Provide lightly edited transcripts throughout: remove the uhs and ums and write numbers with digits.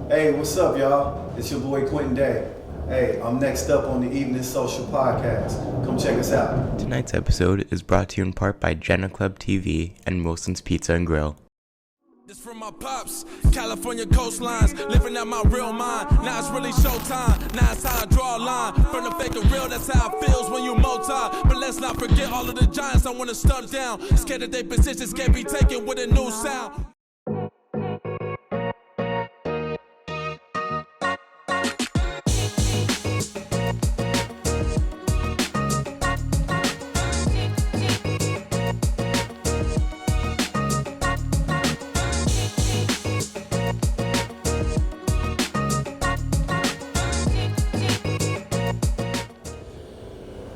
Hey, what's up, y'all? It's your boy Quinton Day. Hey, I'm next up on the Evening Social Podcast. Come check us out. Tonight's episode is brought to you in part by Jegna Klub TV and Wilson's Pizza and Grill. This from my pops, California coastlines, living out my real mind. Now it's really showtime. Now it's how I draw a line from the fake to real. That's how it feels when you multi. But let's not forget all of the giants I want to stump down. Scared that their positions can't be taken with a new sound.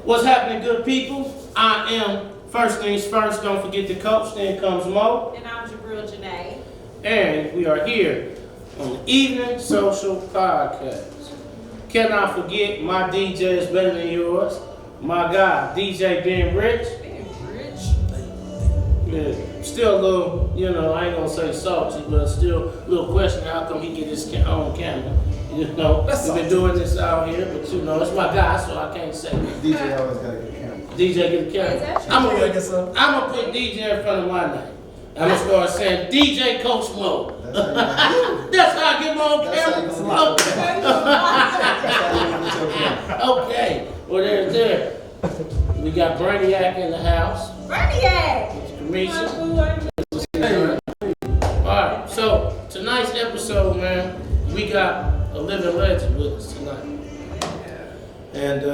What's happening, good people? I am, first things first, don't forget the coach, then comes Mo. And I'm Jabrelle, Jenee. And we are here on the Evening Social Podcast. Cannot forget, my DJ is better than yours. My guy, DJ being rich. Being rich? Yeah, still a little, I ain't gonna say salty, but still a little question how come he get his own camera. We've been doing this out here, but it's my guy, so I can't say that. DJ always gotta get a camera. DJ get the camera. I'm gonna put DJ in front of my name. I'm gonna start saying DJ Coach Mo. That's how I get my own camera. Okay. Well, there's there. We got Brainiac in the house. Brainiac! All right. So tonight's episode, man, we got a living legend with us tonight, and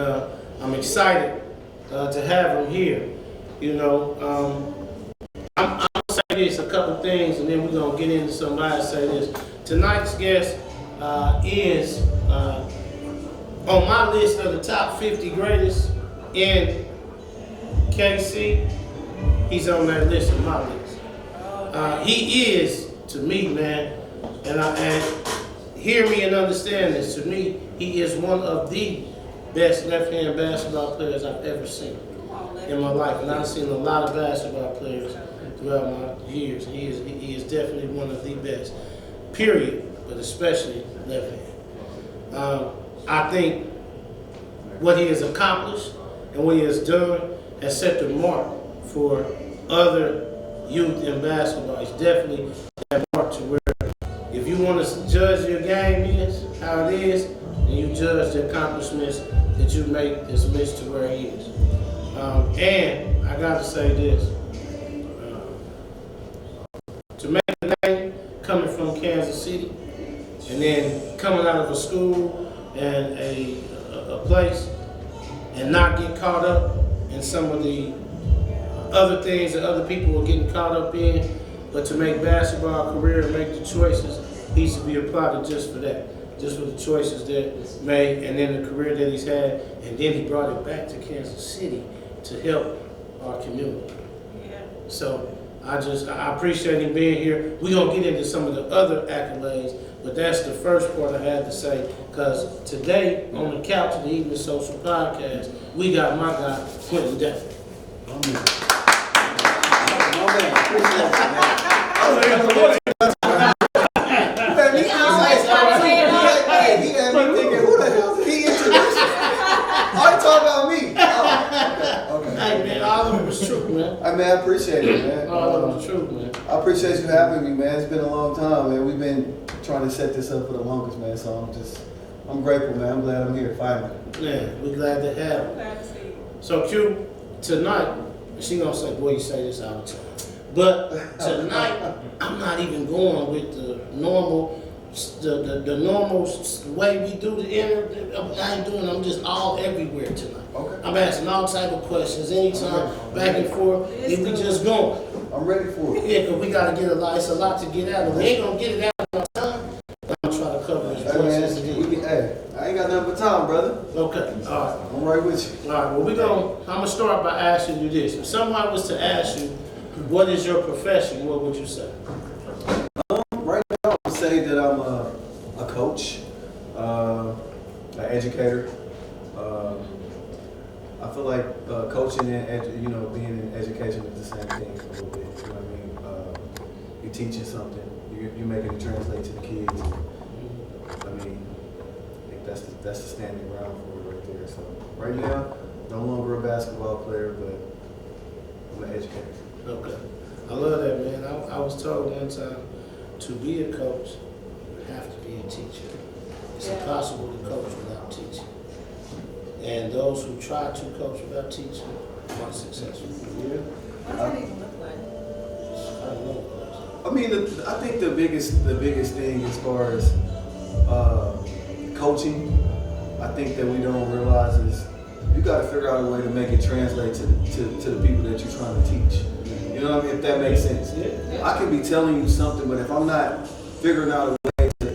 I'm excited to have him here. I'm gonna say this, a couple things, and then we're gonna get into somebody say this. Tonight's guest is on my list of the top 50 greatest in KC. He's on that list of my list. He is, to me, man, and hear me and understand this. To me, he is one of the best left-hand basketball players I've ever seen in my life. And I've seen a lot of basketball players throughout my years. He is definitely one of the best, period, but especially left-hand. I think what he has accomplished and what he has done has set the mark for other youth in basketball. He's definitely that mark to where if you want to judge your game is, how it is, then you judge the accomplishments that you make this Mr. to where he is. And I got to say this. To make a name coming from Kansas City and then coming out of a school and a place and not get caught up in some of the other things that other people were getting caught up in, but to make basketball career and make the choices, he should be applauded just for that, just for the choices that made, and then the career that he's had, and then he brought it back to Kansas City to help our community. Yeah. So I appreciate him being here. We're gonna get into some of the other accolades, but that's the first part I had to say, because today on the couch of the Evening Social Podcast, we got my guy, Quinton Day. I appreciate it, man. Oh, that's true, man. I appreciate you having me, man. It's been a long time, man. We've been trying to set this up for the longest, man. So I'm grateful, man. I'm glad I'm here finally. Yeah, we're glad to have you. Glad to see you. So Q, tonight, she gonna say, boy, you say this all the time. But tonight, I'm not even going with the normal way we do the interview. I ain't doing. I'm just all everywhere tonight. Okay. I'm asking all type of questions anytime, back and forth. If we just going. I'm ready for it. Yeah, because we got to get it's a lot to get out of. We ain't going to get it out in no time. I'm trying to cover this point. Hey, I ain't got nothing but time, brother. Okay, all right. I'm right with you. All right, well, I'm going to start by asking you this. If someone was to ask you, what is your profession, what would you say? Right now, I would say that I'm a coach, an educator. I feel like coaching and being in education is the same thing a little bit. You know what I mean? You're teaching something. You're making it translate to the kids. that's the standing ground for it right there. So right now, no longer a basketball player, but I'm an educator. Okay. I love that, man. I was told one time, to be a coach, you have to be a teacher. It's impossible to coach without teaching. And those who try to coach without teaching are successful. Yeah. What's that even look like? I don't know. I mean, I think the biggest thing as far as coaching, I think that we don't realize is you got to figure out a way to make it translate to the people that you're trying to teach. You know what I mean? If that makes sense. Yeah. I can be telling you something, but if I'm not figuring out a way to,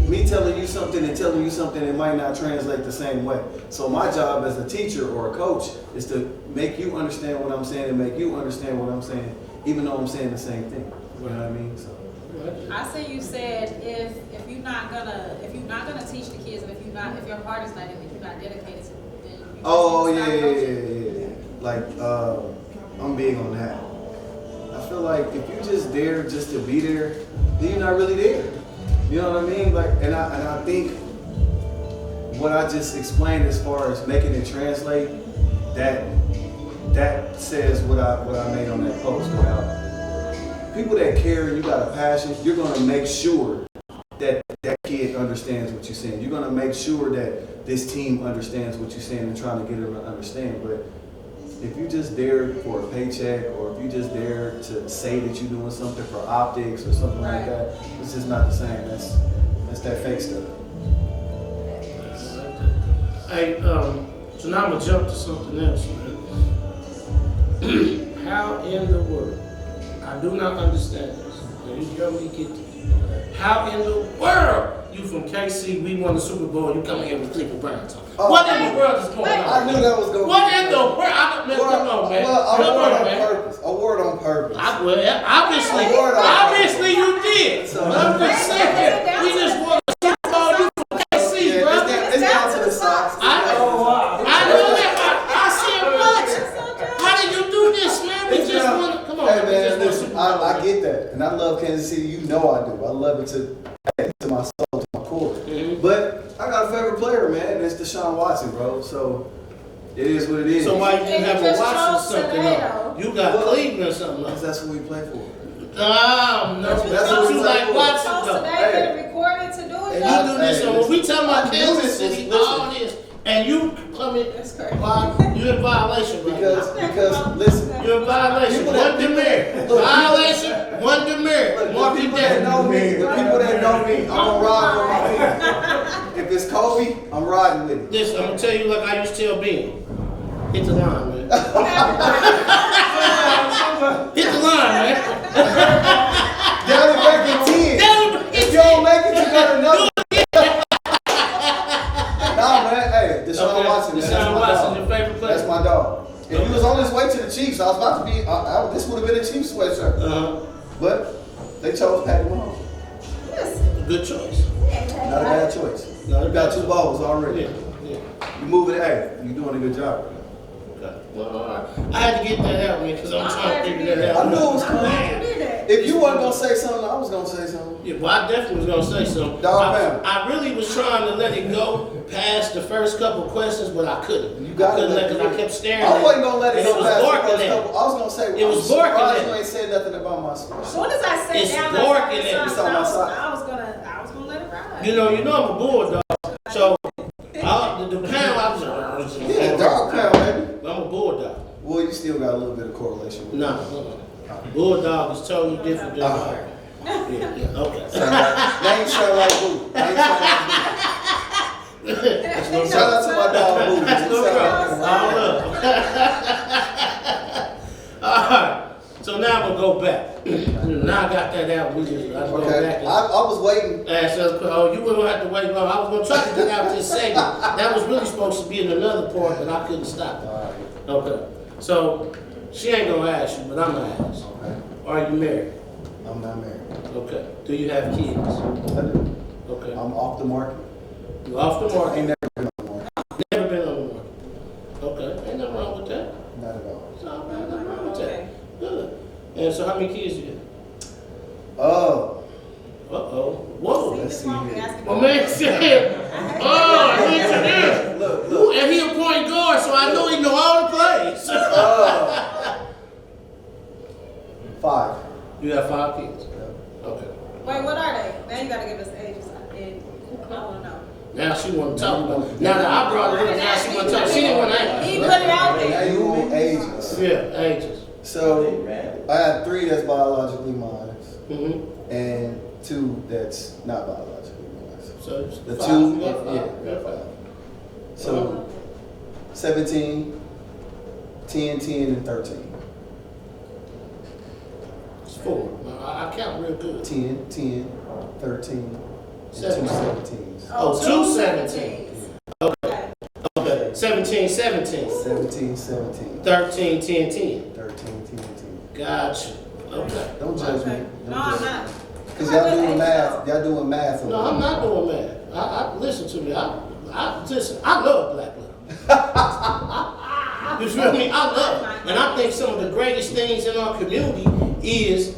me telling you something and telling you something, it might not translate the same way. So my job as a teacher or a coach is to make you understand what I'm saying and make you understand what I'm saying, even though I'm saying the same thing. You know what I mean? So. I see you said if you're not gonna teach the kids, and if your heart is not in it, if you're not dedicated to it, then you just Oh need to stop yeah. coaching. Like I'm big on that. I feel like if you're just there just to be there, then you're not really there. You know what I mean? Like, and I think what I just explained as far as making it translate, that says what I made on that post about people that care. You got a passion. You're gonna make sure that kid understands what you're saying. You're gonna make sure that this team understands what you're saying and trying to get them to understand. But if you're just there for a paycheck, or if you're just there to say that you're doing something for optics or something like that, it's just not the same. That's that fake stuff. Hey, so now I'm gonna jump to something else, man. How in the world? I do not understand this. Now you tell me get this. How in the world you from KC? We won the Super Bowl. You come here with Cleveland Browns. What in the world is going on? I knew that was going to What in the world? Come on, man. Come on, man. A word on purpose. Obviously you did. So, I'm just saying. We just won the Super Bowl. You from KC, bro. It's down to the socks. I know that. I said what? How did you do this, man? We just won. Come on, Hey man. man, listen, I get that, and I love Kansas City. You know I do. I love it to my soul, to my core. Mm-hmm. But I got a favorite player, man, and it's Deshaun Watson, bro. So it is what it is. So why you didn't have a Just Watson chose something tomato. up? You got Cleveland or something Because up. that's what we play for. No, That's don't what you we like like. Watson So though? today get recorded to do it. And You do this, so when we talking about I do Kansas this, City, listen. all this, and you come in, That's crazy. you in violation right Because listen, now. You're in violation. People One that- demerit. Look, Violation, one demerit. look, Mark the it people that down. know me, I'm gonna ride with my team. If it's Kobe, I'm riding with it. Listen, I'm gonna tell you like I used to tell Ben. Hit the line, man. Hit the line, man. Down and back in 10. If you don't make it, you got another. Nah, man, hey, Deshaun Watson, man, that's Deshaun my Watson, dog. your favorite player. That's my dog. If he was on his way to the Chiefs, I was about to be. This would have been a Chiefs sweatshirt. But they chose Patty Mahomes. Good choice. Not a bad choice. Not a You got bad 2 balls already. Yeah. You moving it. Hey, you doing a good job. Okay. Well, all right. I had to get that out, man, because I'm trying to figure that out. I knew it was coming. Man. If you wasn't gonna say something, I was gonna say something. Yeah, well, I definitely was gonna say something. Dog pound. I really was trying to let it go past the first couple questions, but I couldn't. You got I to couldn't let because I kept staring. I wasn't gonna let it And go was past the barking first at couple. I was gonna say, It was I'm surprised barking you at ain't said nothing about my sport. As soon as I sat It's down, barking at I me. It's on my side. was gonna let it ride. You know I'm a bulldog. So the pound, I was Yeah, dog pound, baby. I'm a bulldog. Well, you still got a little bit of correlation with No. Bulldog is totally different than dog. Yeah, okay. They ain't sound like Boo. They ain't sound like That's no Boo. Shout out to my dog Boo. That's no He sound problem. like All right. So now I'm gonna go back. Now I got that out. I Boo. go Okay, back and I was waiting. ask us. Oh, you wouldn't have to wait long. I was gonna try to get out this segment. That was really supposed to be in another part, but I couldn't stop it. All right. Okay. So she ain't gonna ask you, but I'm gonna ask. Okay. Are you married? I'm not married. Okay. Do you have kids? I do. Okay. I'm off the market. You off the I market? ain't never been on the market. Never been on the market. Okay. Ain't nothing wrong with that. Not at all. It's all right. Nothing wrong with that. Good. And so how many kids do you have? Oh, Uh-oh. Whoa. Let's see here. My man said, oh, look at this. Look. And he a point guard, so I know he know all the plays. 5. You got 5 kids? Yeah. Okay. Wait, what are they? Now you gotta give us ages. And I wanna know. Now she want to talk about it. Now that I brought it up, now she want to talk. She didn't want to He put it out Now there. you want ages. Yeah, ages. So I have 3 that's biologically mine, Mm-hmm. and 2 that's not biologically mine. So The 5. 2, Yeah, 5. So 17, 10, 10, and 13. It's 4. I count real good. 10, 10, 13, and 2 Seven. 17s. Oh, 2 17s. Okay. 17, 17. 17, 17, 13, 10, 10. 13, 10, 10. Gotcha. Okay. Don't judge me. No, I'm not. Because y'all doing math. Y'all doing math. No, I'm not doing math. I listen to me. I love black love. You feel me? I love it. And I think some of the greatest things in our community is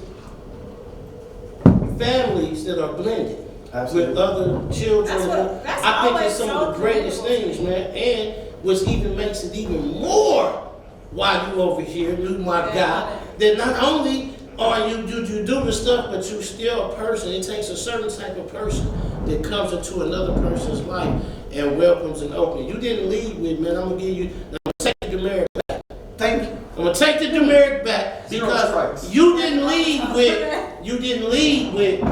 families that are blended Absolutely. with other children. That's I think always it's some so of the greatest beautiful. things, man. And what even makes it even more while you over here, you my guy, that not only are you do the stuff, but you still a person. It takes a certain type of person that comes into another person's life and welcomes and opens. You didn't lead with, man. I'm gonna take the demerit back. Thank you. I'm gonna take the demerit back Zero because strikes. you didn't lead with.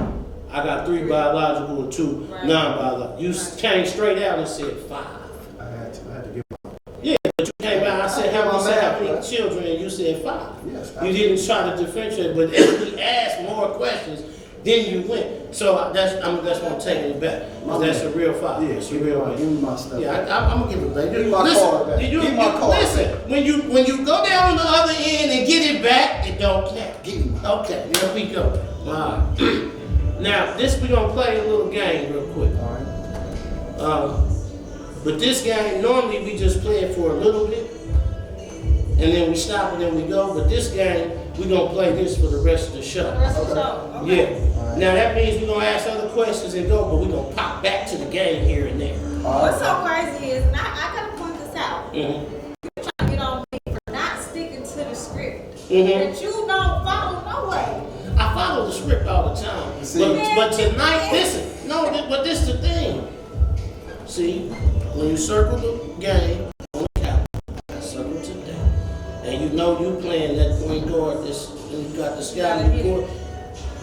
I got 3 biological and 2 Right. non-biological. You came straight out and said 5. I had to give Yeah, but you came out. I said how my many math, children, and you said 5. Yes, You didn't try to differentiate, but if we asked more questions, then you went. So that's why I'm taking it back. 'Cause that's a real 5. Yeah, It's a real one. give me my stuff. Yeah, I'm gonna give it back. Give me my card back. Give me my card Listen, when you go down on the other end and get it back, it don't count. Give me my. Okay, there we go. All right. Now we gonna play a little game real quick. All right. But this game normally we just play it for a little bit, and then we stop and then we go. But this game we gonna play this for the rest of the show. The rest of the show. Okay. Yeah. Alright. Now that means we're gonna ask other questions and go, but we're gonna pop back to the game here and there. What's so crazy is, and I gotta point this out. Mm-hmm. You're trying to get on me for not sticking to the script. Mhm. That you don't follow no way. I follow the script all the time. See? But tonight, listen, no, but this is the thing. See, when you circle the game on the couch, I circle today, and you know you playing that point guard, this, and you got the sky in the court,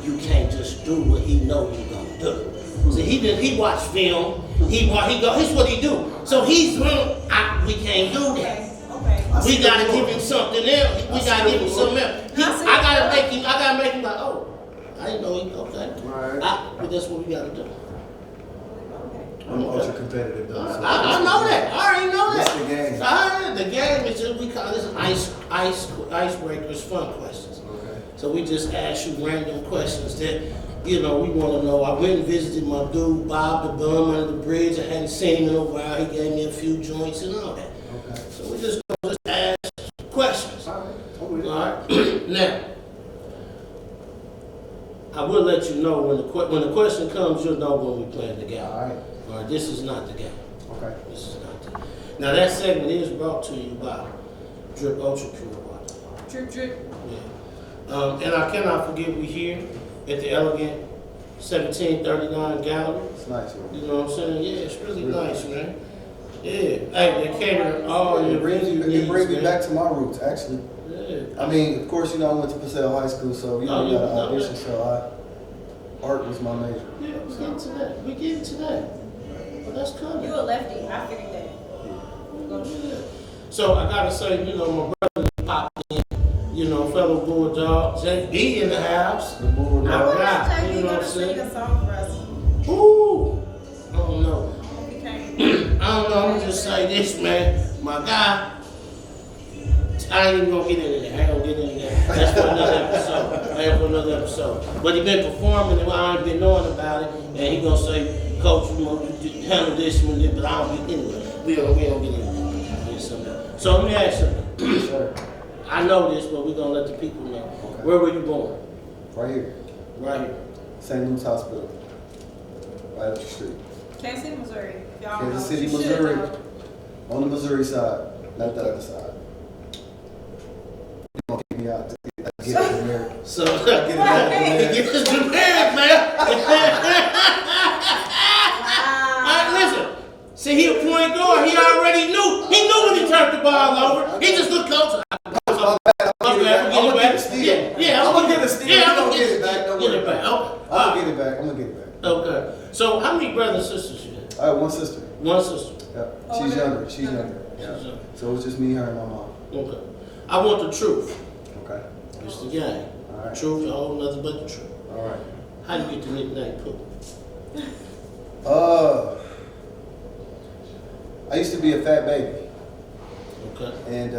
you can't just do what he know you gonna do. See, he watch film, here's what he do. So he's we can't do that. Okay. We gotta give him something else. We gotta give him something else. I gotta make him like, oh, I didn't know he, okay. Right. But that's what we gotta do. I'm ultra competitive though. So I know that. I already know that. That's the game. The game is just, we call this icebreakers, fun questions. Okay. So we just ask you random questions that, we want to know. I went and visited my dude, Bob the bum under the bridge. I hadn't seen him in a while. He gave me a few joints and all that. Okay. So we just ask questions. All right. I'm with it. All right. Now, I will let you know when the question comes. You'll know when we playing the game. All right. All right. This is not the game. Okay. This is not the game. Now that segment is brought to you by Drip Ultra Pure Water. Drip, drip. Yeah. And I cannot forget we here at the elegant 1739 Gallery. It's nice here. You know what I'm saying? Yeah, it's really nice, man. Yeah. Hey, they cater all your It brings needs, me man. back to my roots, actually. Yeah. I mean, of course, I went to Paseo High School, so you Oh, know, yeah, got an no, audition, so art was my major. Yeah, we get to that. We get to that. Well, that's coming. You a lefty. I figured that. Yeah. So I gotta say, my brother popped in, fellow Bulldog, JB in the house. The board, I wonder God, if you JB know what gonna I'm sing saying? a song for us. Ooh, I don't know. He can't. I don't know. I'm gonna just say this, man. My guy, I ain't even gonna get into that. I ain't gonna get into that. That's for another episode. But he been performing, and I ain't been knowing about it. And he gonna say, Coach, you handle this one, but I don't get anyway. We don't get into that. So let me ask you. Sure. I know this, but we're gonna let the people know. Okay. Where were you born? Right here, Right here. St. Luke's Hospital. right up the street. Kansas City, Missouri. If y'all don't Kansas know, City, you should Missouri. know. On the Missouri side, not the other side. You gonna kick me out to get it from there. So Get it back from there. get this prepared, man. Listen. See, he a point guard. He already knew. He knew when he turned the ball over. He just looked closer. I'm gonna get a steal. Yeah, I'm gonna get a steal. Yeah, I'm gonna get it back. Don't Get worry it back. about it. Okay. I'm gonna get it back. I'm gonna get it back. Okay. So, how many brothers and sisters you have? I have one sister. One sister. Yeah. She's younger. She's younger. Yeah. She's younger. So it's just me, her, and my mom. Okay. I want the truth. Okay. It's the game. All right. Truth, a whole nothing but the truth. All right. How you get the nickname Pooh? I used to be a fat baby, Okay. and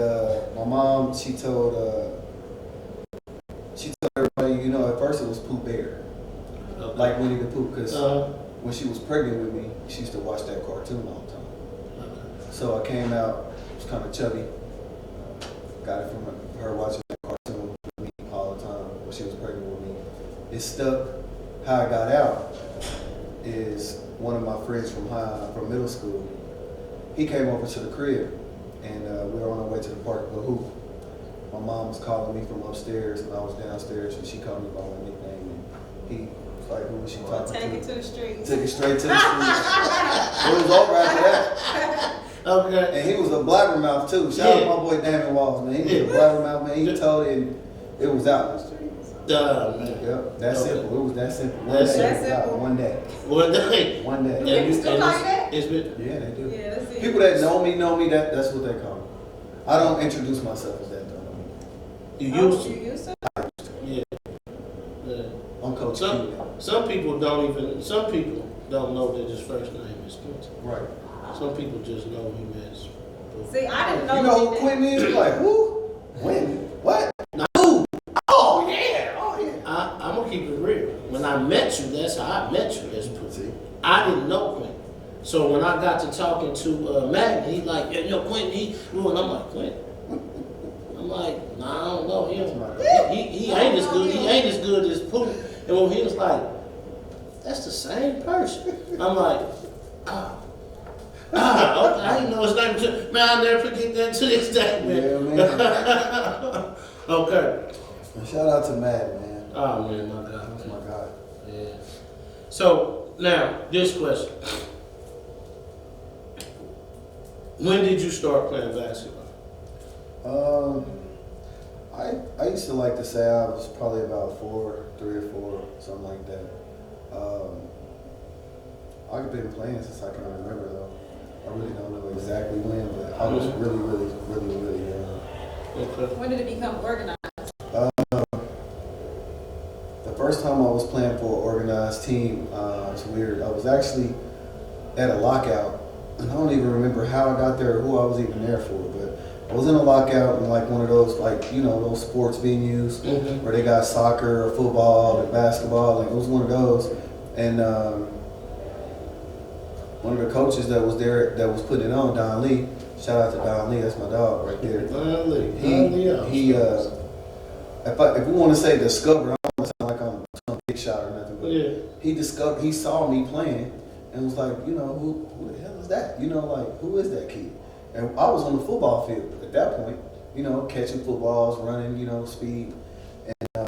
my mom, she told everybody, you know, at first it was Pooh Bear, Okay. like Winnie the Pooh, because Uh-huh. when she was pregnant with me, she used to watch that cartoon all the time. Okay. So I came out, was kind of chubby, got it from her watching that cartoon with me all the time when she was pregnant with me. It stuck. How I got out is one of my friends from middle school. He came over to the crib, and we were on our way to the park to go hoop. My mom was calling me from upstairs, and I was downstairs, and she called me by my nickname. And he was like, "Who was she talking Take to?" it to the streets. Took it straight to the streets. It was over after that. Okay. And he was a blabbermouth too. Shout out to my boy Damon Walls, man. He was a blabbermouth, man. He told it, and it was out. Duh, man. Yep, that Okay. simple. It was that simple. That's One day, it was simple. out. One day. One day. One day. And People still call you that? It's been, Yeah, they do. Yeah, that's it. People that know me, that's what they call me. I don't introduce myself as that though. you Oh, used to. you used to? Yeah. Yeah. I'm Coach Quinton. Some people don't know that his first name is Quinton. Right. Some people just know him as. See, I didn't know. You know who that. Quinton is? You're like, who? Quinton? What? No. Oh yeah. Oh yeah. I'm gonna keep it real. When I met you, that's how I met you as Pooh. See? I didn't know Quinton. So when I got to talking to Matt, he's like, yeah, you know, Quinton, and I'm like, Quinton? I'm like, nah, I don't know him. He ain't as good. He ain't as good as Pooh. And when he was like, that's the same person. I'm like, okay, I didn't know his name. Man, I'll never forget that to this day, man. Yeah, man. Okay. And shout out to Matt, man. Oh, man, my God. That's my guy. Yeah. So, now, this question. When did you start playing basketball? I used to like to say I was probably about 3 or 4, something like that. I've been playing since I can remember though. I really don't know exactly when, but I was really young. Okay. When did it become organized? The first time I was playing for an organized team, it's weird. I was actually at a lockout, and I don't even remember how I got there or who I was even there for, but I was in a lockout in like one of those, like, you know, those sports venues where they got soccer or football or basketball, and it was one of those. And one of the coaches that was there that was putting it on, Don Lee, shout out to Don Lee, that's my dog right there. Don Lee. If we want to say discover, I don't want to sound like I'm some big shot or nothing, but Yeah. he saw me playing and was like, you know, who the hell is that? You know, like, who is that kid? And I was on the football field at that point, you know, catching footballs, running, you know, speed. And then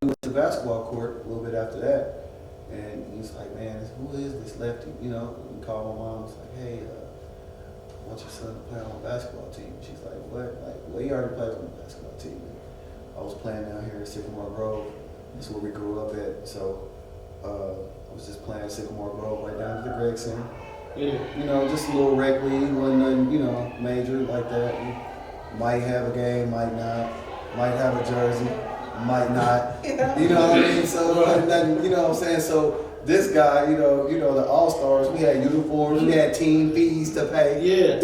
we went to the basketball court a little bit after that. And he's like, man, who is this lefty? You know, we called my mom, was like, hey, I want your son to play on the basketball team. She's like, what? Like, well, he already played on the basketball team. I was playing down here at Sycamore Grove. That's where we grew up at. So I was just playing at Sycamore Grove right down to the Greg Center. Yeah. You know, just a little rec league, wasn't nothing, you know, major like that. You might have a game, might not. Might have a jersey, might not. You know what I mean? So wasn't nothing, you know what I'm saying? So this guy, you know, the All-Stars, we had uniforms, we had team fees to pay. Yeah.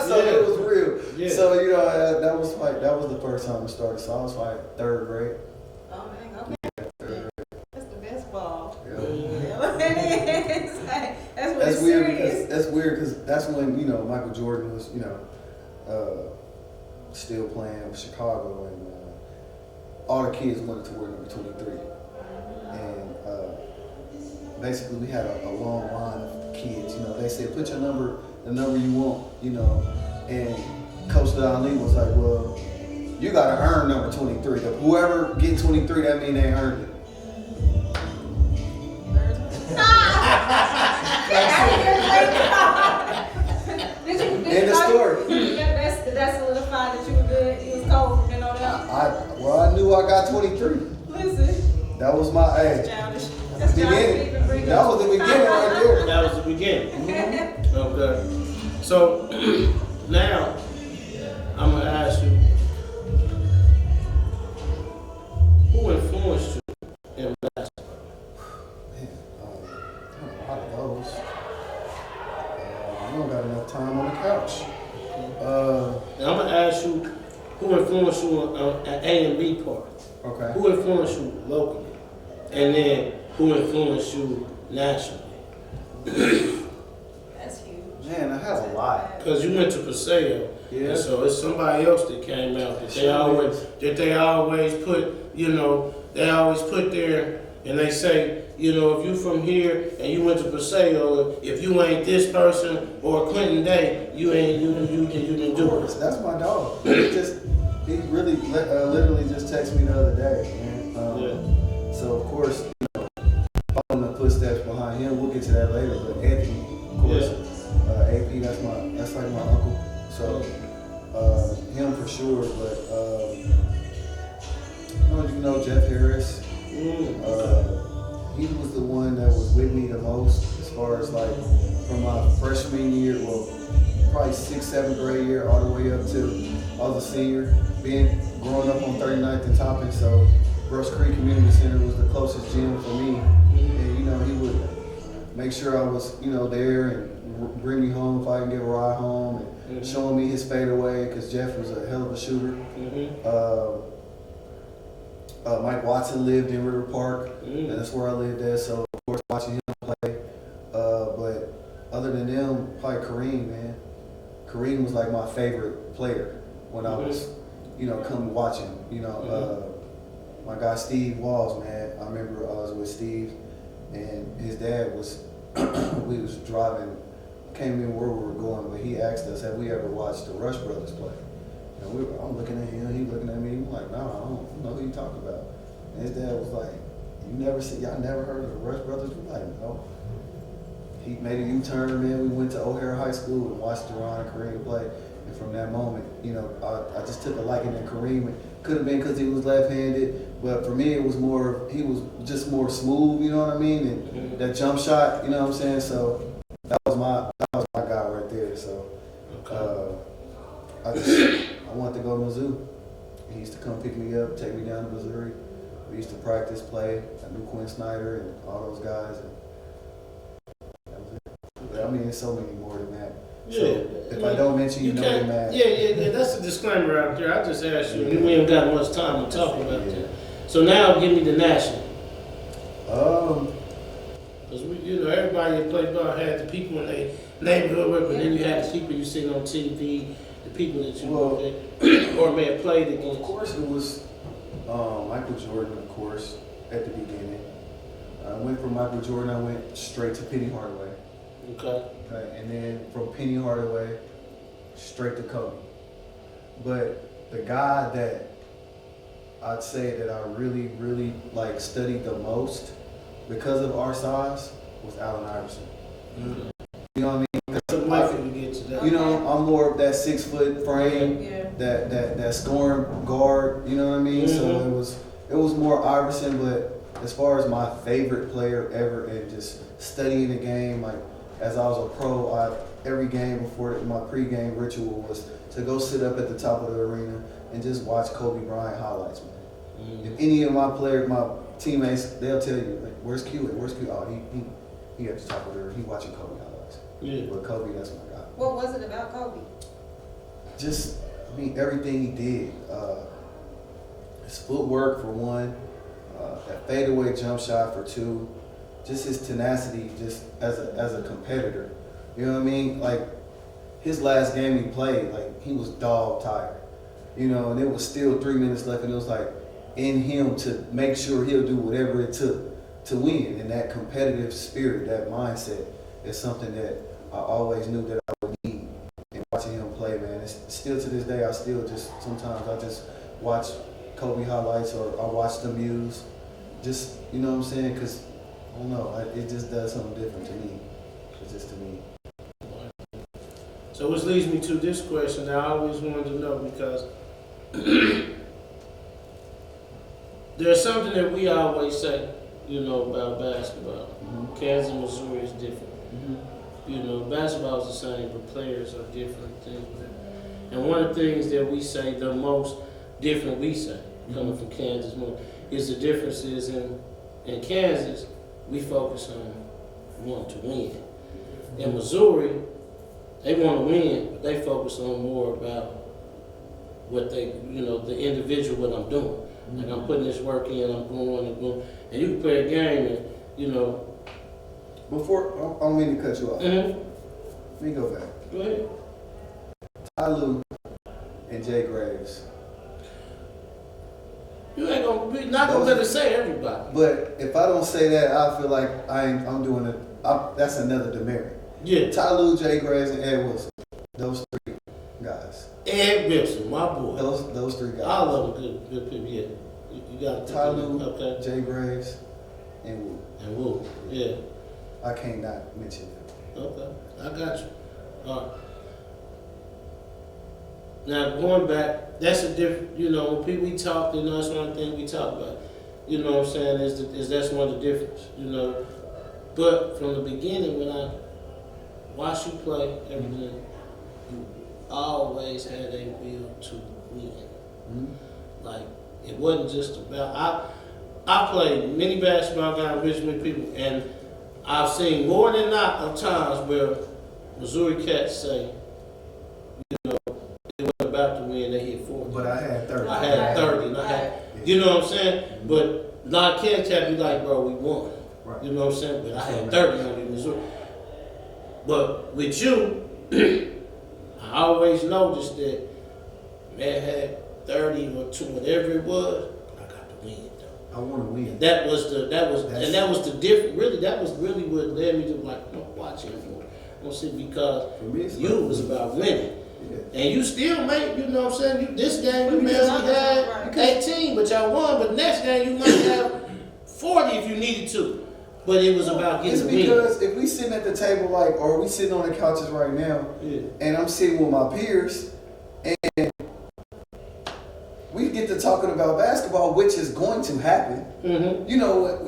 So it was real. Yeah. So, you know, that was the first time I started. So I was like 3rd grade. Oh, man, okay. That's the best ball. Yeah. It is. That's what That's it's weird. serious. That's weird because that's when, you know, Michael Jordan was, you know, still playing with Chicago, and all the kids wanted to wear number 23. And basically we had a long line of kids. You know, they said put your number, the number you want. You know, and Coach Ali was like, well, you gotta earn number 23. Whoever get 23, that mean they earned it. End of story. That's solidified that you were good. It was cold from then on out. I knew I got 23. Listen. That was my age. Childish. That's Beginning. That was the beginning right there. That was the beginning. Okay. So now I'm gonna ask you, who influenced you in basketball? Man, a lot of those. I don't got enough time on the couch. And I'm gonna ask you, who influenced you at A and B part? Okay. Who influenced you locally? And then who influenced you nationally? That's huge. Man, I had a lot. Because you went to Paseo, Yeah. and so it's somebody else that came out that they always put, you know, they always put there, and they say, you know, if you from here and you went to Paseo, if you ain't this person or Quinton Day, you didn't do it. That's my dog. He really literally just texted me the other day, man. So of course, you know, following the footsteps behind him, we'll get to that later. But Anthony, of course, AP, that's like my uncle. So him for sure. But I don't know if you know Jeff Harris. He was the one that was with me the most as far as like from my freshman year, well, probably 6th, 7th grade year, all the way up to I was a senior, growing up on 39th and Topping, so Brush Creek Community Center was the closest gym for me. And you know, he would make sure I was, you know, there and bring me home if I can get a ride home and showing me his fadeaway because Jeff was a hell of a shooter. Mike Watson lived in River Park, and that's where I lived at, so of course watching him play. But other than them, probably Kareem, man. Kareem was like my favorite player when I was, you know, coming watching. You know, my guy Steve Walls, man. I remember I was with Steve, and his dad was, we was driving, I can't remember where we were going, but he asked us, have we ever watched the Rush Brothers play? And I'm looking at him, he looking at me, I'm like, nah, I don't know who you talking about. And his dad was like, y'all never heard of the Rush Brothers? We're like, no. He made a U-turn, man. We went to Loeher High School and watched Deron and Kareem play. And from that moment, you know, I just took a liking to Kareem. It could have been because he was left-handed, but for me, it was more, he was just more smooth, you know what I mean? And that jump shot, you know what I'm saying? So that was my guy right there. So I wanted to go to Mizzou. He used to come pick me up, take me down to Missouri. We used to practice, play. I knew Quinn Snyder and all those guys. And that was it. But, I mean, there's so many more than that. Yeah. So if I don't mention you know they're mad. Yeah, that's a disclaimer out there. I just asked you, and we ain't got much time to talk about that. So now give me the national. Because you know, everybody that played ball had the people in their neighborhood with, but then you had the people you seen on TV, the people that you worked at, or may have played against. Of course, it was Michael Jordan, of course, at the beginning. I went from Michael Jordan, I went straight to Penny Hardaway. Okay. And then from Penny Hardaway, straight to Kobe. But the guy that I'd say that I really, really like studied the most because of our size was Allen Iverson. Mm-hmm. You know what I mean? You know, I'm more of that 6 foot frame, that scoring guard. You know what I mean? Mm-hmm. So it was more Iverson. But as far as my favorite player ever, and just studying the game, like as I was a pro, every game before my pregame ritual was to go sit up at the top of the arena and just watch Kobe Bryant highlights, man. Mm-hmm. If any of my players, my teammates, they'll tell you, like, where's Q at? Where's Q? Oh, he at the top of the arena. He watching Kobe highlights. Yeah. But Kobe, that's my guy. What was it about Kobe? Just, I mean, everything he did. His footwork for one, that fadeaway jump shot for two, just his tenacity, just as a competitor. You know what I mean? Like his last game he played, like he was dog tired. You know, and it was still 3 minutes left, and it was like in him to make sure he'll do whatever it took to win, and that competitive spirit, that mindset is something that I always knew that I would need. And watching him play, man, it's still to this day, I still just, sometimes I just watch Kobe highlights or I watch the Muse, just, you know what I'm saying, because, I don't know, it just does something different to me. It's just to me. So which leads me to this question that I always wanted to know, because there's something that we always say, you know, about basketball. Mm-hmm. Kansas and Missouri is different. Mm-hmm. You know, basketball is the same, but players are different things. And one of the things that we say the most different we say, coming from Kansas, is the differences in Kansas, we focus on wanting to win. In Missouri, they want to win, but they focus on more about what they, you know, the individual, what I'm doing. Like I'm putting this work in, I'm going. And you can play a game and, you know. Before, I don't mean to cut you off. Mm-hmm. Let me go back. Go ahead. Tyloo and Jay Graves. You ain't gonna, not gonna let it say everybody. But if I don't say that, I feel like I'm doing it. That's another demerit. Yeah. Tyloo, Jay Graves, and Ed Wilson. Those three guys. Ed Wilson, my boy. Those three guys. I love good people, yeah. You got to Tyloo, okay. Jay Graves, and Wu. And Woo, yeah. I can't not mention them. Okay, I got you. All right. Now going back, that's a different, you know, when people we talk, you know, that's one thing we talk about. You know what I'm saying, is that's one of the difference, you know. But from the beginning, when I watched you play everything, you always had a will to win. Mm-hmm. Like, it wasn't just about, I played many basketball games with many people, and I've seen more than not of times where Missouri cats say, you know, it wasn't about to win, they hit 40. But I had 30. I had 30, and I had, you know what I'm saying? But a lot of cats have be like, bro, we won. Right. You know what I'm saying? But I had 30 on the Missouri. But with you, I always noticed that man had 30 or 2, whatever it was, I got to win though. I want to win. And that was the different. Really, that was really what led me to like, I'm watching more. I'm gonna see, because For me, it's you like- was about winning. Yeah. And you still made, you know what I'm saying? This game you may only had 18, but y'all won. But next game you might have 40 if you needed to. But it was about It's getting the win. because if we sitting at the table like, or we sitting on the couches right now, Yeah. and I'm sitting with my peers, and we get to talking about basketball, which is going to happen. Mm-hmm. You know what?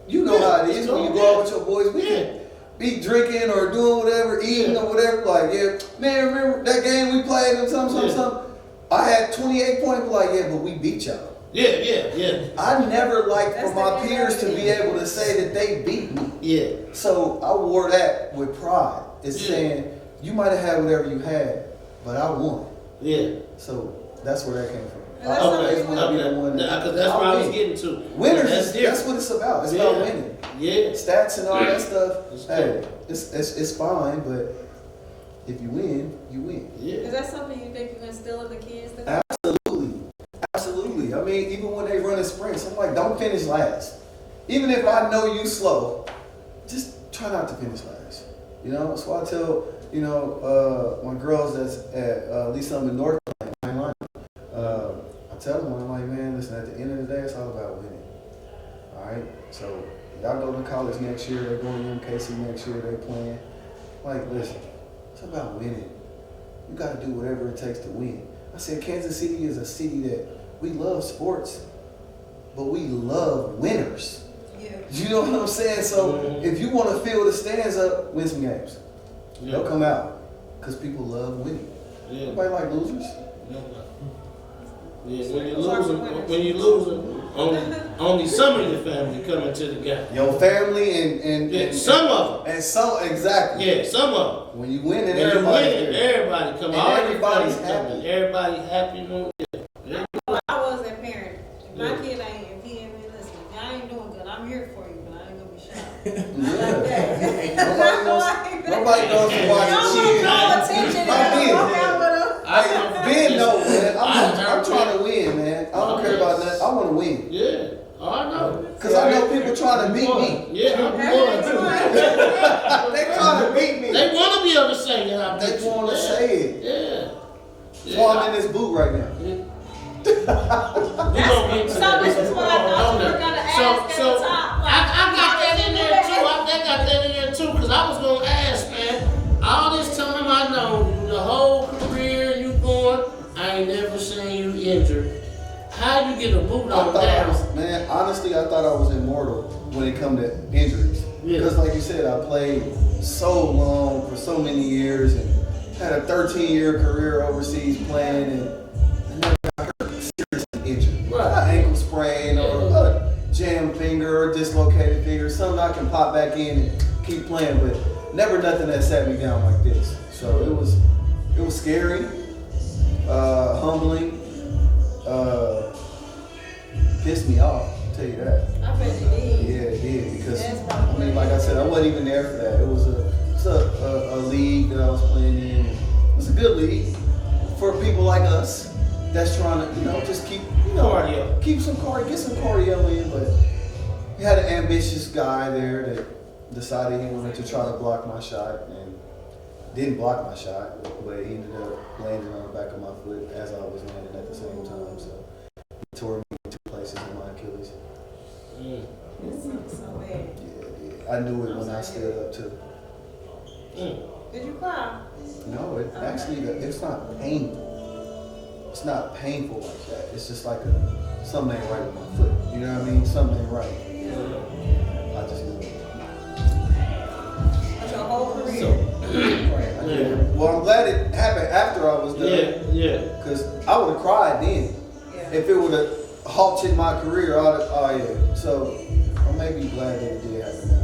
You know how it is when you go out with your boys. We can be drinking or doing whatever, eating or whatever. Like, yeah, man, remember that game we played and something. I had 28 points. Like, yeah, but we beat y'all. Yeah. I never liked That's for my the peers to be reality. able to say that they beat me. Yeah. So I wore that with pride. It's Yeah. saying you might have had whatever you had, but I won. Yeah. So that's where that came from. And that's I always something wanted to be the one Because that's what I was getting to. Winners, That's that's what it's about. It's about Yeah. winning. Yeah. Stats and all that stuff. It's Hey, it's fine, but if you win, you win. Yeah. Is that something you think you can instill in the kids? Absolutely. I mean, even when they run a sprints, I'm like, don't finish last. Even if I know you slow, just try not to finish last. You know, so I tell, you know, my girls that's at least I'm in North Carolina, I tell them, I'm like, man, listen, at the end of the day, it's all about winning. All right? So y'all go to college next year, they're going to MKC next year, they playing. Like, listen, it's about winning. You got to do whatever it takes to win. I said Kansas City is a city that we love sports, but we love winners. Yeah. You know what I'm saying? So if you want to fill the stands up, win some games. They'll come out because people love winning. Yeah. Nobody like losers. Yeah, when you losing, only some of your family coming to the game. Your family and Some of them. and some exactly. Yeah, some of them. When you win, and When you everybody's win, there. everybody come. And All your everybody's family coming. happy. Everybody happy. You know? I was that parent. If my Yeah. kid ain't, if he ain't listen, if I ain't doing good, I'm here for you, but I ain't gonna be shot. Nobody knows to watch Y'all the want kid. no attention and I'm walk out with them. Ben, no, man. I'm trying to win, man. I don't care about nothing. I want to win. Yeah. Oh, I know. Because I know people trying to beat me. Yeah, I'm going to. They trying to beat me. They want to be able to say that. They want to say it. Yeah. So I'm in this boot right now. We're gonna get to So that. this is what I thought you were gonna ask at the top. I got that in there too. I got that in there too, because I was gonna ask, man. All this time I know you, the whole career you going, I ain't never seen you injured. How you get a boot on that? Man, honestly, I thought I was immortal when it come to injuries. Yeah. Because like you said, I played so long for so many years and had a 13-year career overseas playing and I never got hurt seriously injured. Right. An ankle sprain or a jammed finger or dislocated finger, something I can pop back in and keep playing, but never nothing that sat me down like this. So it was scary, humbling, pissed me off, I'll tell you that. I bet you did. Yeah, it did, because I mean, like I said, I wasn't even there for that. It was a league that I was playing in. It was a good league for people like us that's trying to, just keep, Cardio. keep some cardio, get some cardio in. But we had an ambitious guy there that decided he wanted to try to block my shot and didn't block my shot, but he ended up landing on the back of my foot as I was landing at the same time. So he tore me in 2 places in my Achilles. So bad. Yeah. I knew it when I stood up too. Did you cry? No, it's not painful. It's not painful like that. It's just like something ain't right with my foot. You know what I mean? Something ain't right. I just knew it. That's your whole career. So, well, I'm glad it happened after I was done. Yeah. Because I would have cried then. Yeah. If it would have halted my career, oh yeah. So I'm maybe glad that it did happen now.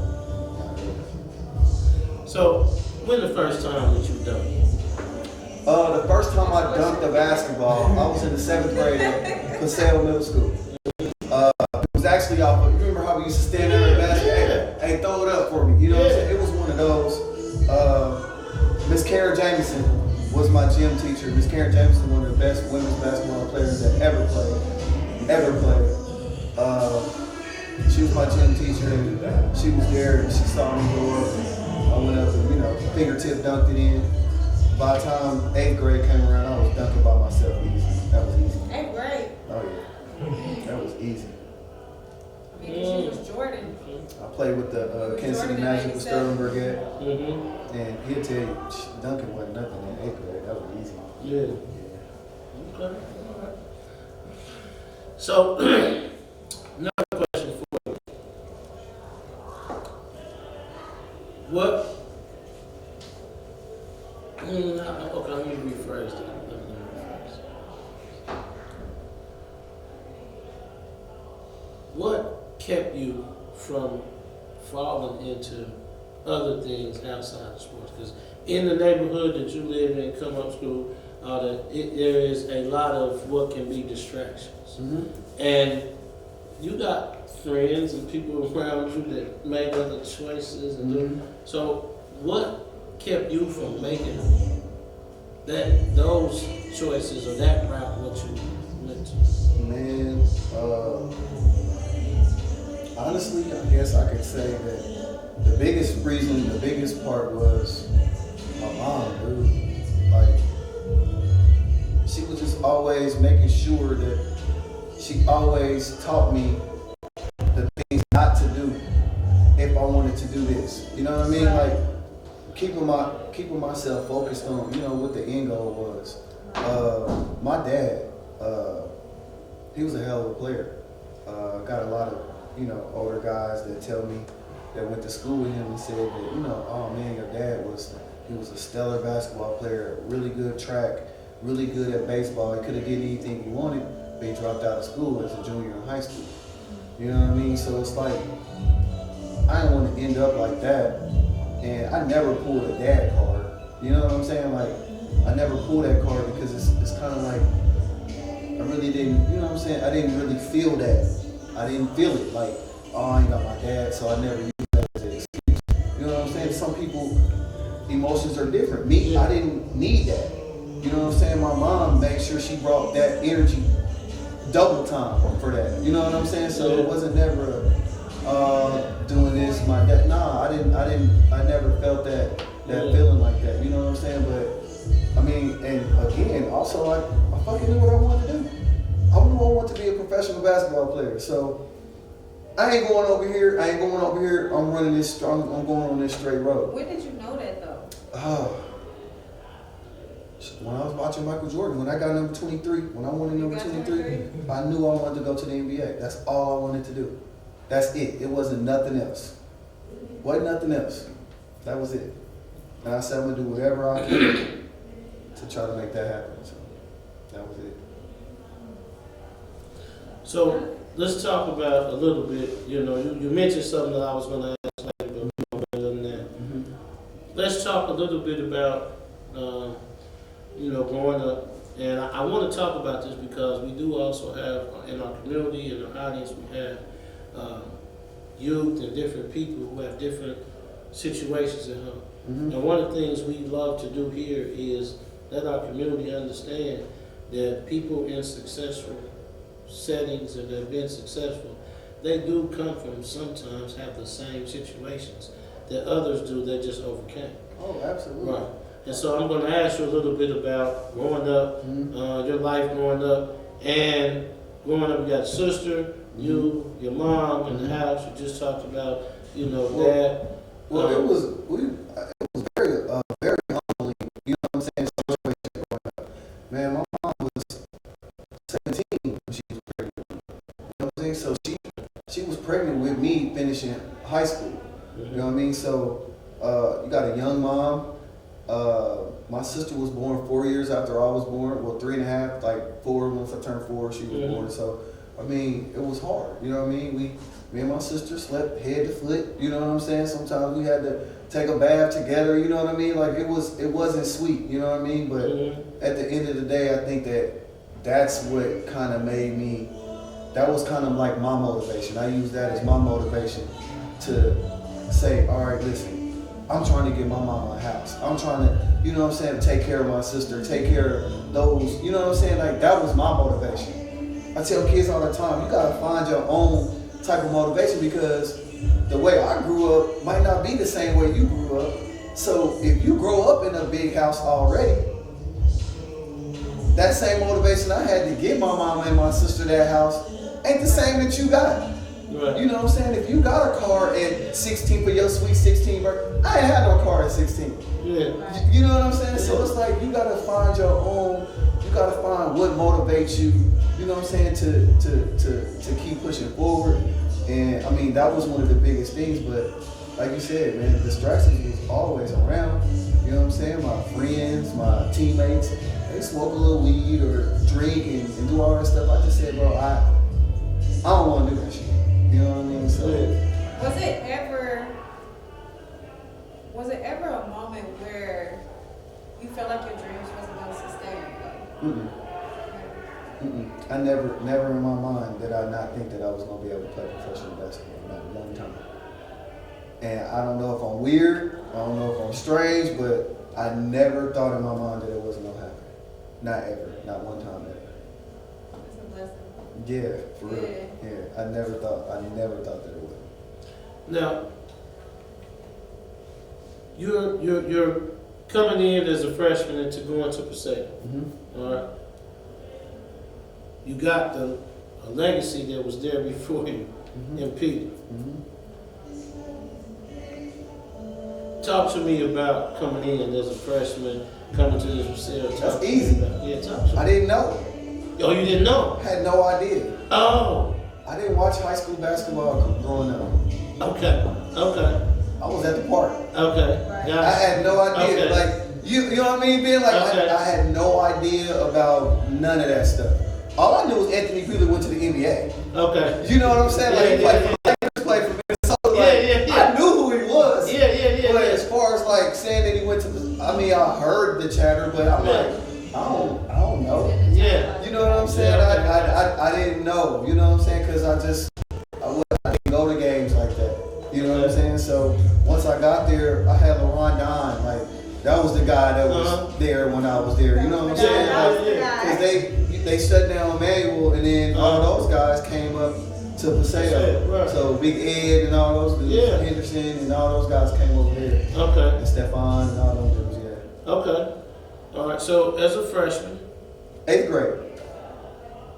So, when the first time that you done? The first time I dunked a basketball, I was in the 7th grade at Paseo Middle School. It was actually off of, you remember how we used to stand there in the basket? Hey, throw it up for me. You know what I'm saying? It was one of those. Miss Karen Jameson was my gym teacher. Miss Karen Jameson, one of the best women's basketball players that ever played. She was my gym teacher, and she was there, and she saw me go up, and I went up and, fingertip dunked it in. By the time 8th grade came around, I was dunking by myself easy. That was easy. 8th grade. Oh yeah, that was easy. I mean, 'cause she was Jordan. I played with the Kansas City Magic with Sterling Burgett, Mm-hmm. and he'll tell you, dunking wasn't nothing in 8th grade. That was easy. Yeah. Okay. All right. So, another question for you. What? Okay, let me rephrase that. What kept you from falling into other things outside of sports? Because in the neighborhood that you live in, come up school, there is a lot of what can be distractions. Mm-hmm. And you got friends and people around you that make other choices. And so what kept you from making those choices or that route what you went to? Man, honestly, I guess I could say that the biggest part was my mom, dude. Like, she was just always making sure that she always taught me the things not to do if I wanted to do this. You know what I mean? Like, keeping myself focused on, what the end goal was. My dad, he was a hell of a player. Got a lot of, older guys that tell me that went to school with him and said that, oh man, your dad he was a stellar basketball player, really good track, really good at baseball. He could have did anything he wanted, but he dropped out of school as a junior in high school. You know what I mean? So it's like, I didn't want to end up like that. And I never pulled a dad card. You know what I'm saying? Like, I never pulled that card because it's kind of like, I really didn't, you know what I'm saying? I didn't really feel that. I didn't feel it. Like, oh, I ain't got my dad, so I never used that as an excuse. You know what I'm saying? Some people, emotions are different. Me, I didn't need that. You know what I'm saying? My mom made sure she brought that energy double time for that. You know what I'm saying? So it wasn't never doing this, my dad. Nah, I never felt that feeling like that. You know what I'm saying? But I mean, and again, also I fucking knew what I wanted to do. I knew I wanted to be a professional basketball player. So I ain't going over here. I'm running this. I'm going on this straight road. When did you know that though? When I was watching Michael Jordan, when I got number 23, when I wanted number 23, I knew I wanted to go to the NBA. That's all I wanted to do. That's it. It wasn't nothing else. Wasn't nothing else. That was it. And I said I'm gonna do whatever I can to try to make that happen. So that was it. So let's talk about a little bit. You know, you mentioned something that I was going to ask later, but better than that. Mm-hmm. Let's talk a little bit about growing up. And I want to talk about this because we do also have in our community, in our audience, we have youth and different people who have different situations at home. Mm-hmm. And one of the things we love to do here is let our community understand that people in successful settings and that have been successful, they do come from sometimes have the same situations that others do, they just overcame. Oh, absolutely. Right. And so I'm going to ask you a little bit about growing up, your life growing up, and growing up, you got a sister, you, your mom in the house, you just talked about, dad. Well, it was very humbling, you know what I'm saying, situation growing up. Man, my mom was 17 when she was pregnant. You know what I'm saying? So she was pregnant with me finishing high school. You know what I mean? So you got a young mom. My sister was born 4 years after I was born. Well, 3.5, like 4. Once I turned 4, she was born. So, I mean, it was hard. You know what I mean? Me and my sister slept head to foot. You know what I'm saying? Sometimes we had to take a bath together. You know what I mean? Like it wasn't sweet. You know what I mean? But at the end of the day, I think that's what kind of made me. That was kind of like my motivation. I use that as my motivation to say, all right, listen. I'm trying to get my mama a house. I'm trying to, you know what I'm saying, take care of my sister, take care of those, you know what I'm saying? Like, that was my motivation. I tell kids all the time, you gotta find your own type of motivation because the way I grew up might not be the same way you grew up. So if you grow up in a big house already, that same motivation I had to get my mama and my sister that house ain't the same that you got. Right. You know what I'm saying? If you got a car at 16 for your sweet 16 birthday, I ain't had no car at 16. Yeah. You know what I'm saying? So it's like you gotta find your own, you gotta find what motivates you, you know what I'm saying, to keep pushing forward. And I mean, that was one of the biggest things, but like you said, man, distractions was always around. You know what I'm saying? My friends, my teammates, they smoke a little weed or drink and do all that stuff. I just said, bro, I don't want to do that shit. You know what I mean? So was it ever a moment where you felt like your dreams wasn't going to sustain you? I never in my mind did I not think that I was going to be able to play professional basketball, not one time. And I don't know if I'm weird, I don't know if I'm strange, but I never thought in my mind that it wasn't going to happen. Not ever, not one time ever. That's a blessing. Yeah, for real. Yeah, I never thought that it would. Now, you're coming in as a freshman into going to Paseo. All right. You got a legacy that was there before you in Payton. Talk to me about coming in as a freshman, coming to this Paseo. That's easy. Talk to me. I didn't know. Oh, you didn't know? I had no idea. Oh. I didn't watch high school basketball growing up. Okay. I was at the park. Okay. I had no idea. Okay. Like, you know what I mean? Being like, Okay. I had no idea about none of that stuff. All I knew was Anthony Peeler went to the NBA. Okay. You know what I'm saying? Like, he played for the Lakers, played for Minnesota. Like, I knew who he was. Yeah. But as far as like saying that he went to, I mean, I heard the chatter, but I'm like, I don't know. Yeah. You know what I'm saying? I didn't know. You know what I'm saying? Because I didn't go to games like that. You know what I'm saying? So once I got there, I had LeRon Don. Like, that was the guy that was there when I was there. You know what I'm saying? Because they shut down Manual, and then all those guys came up to Paseo. Right. So Big Ed and all those dudes, Henderson and all those guys came over there. Okay. And Stefan and all those dudes, yeah. Okay. All right. So as a freshman, 8th grade.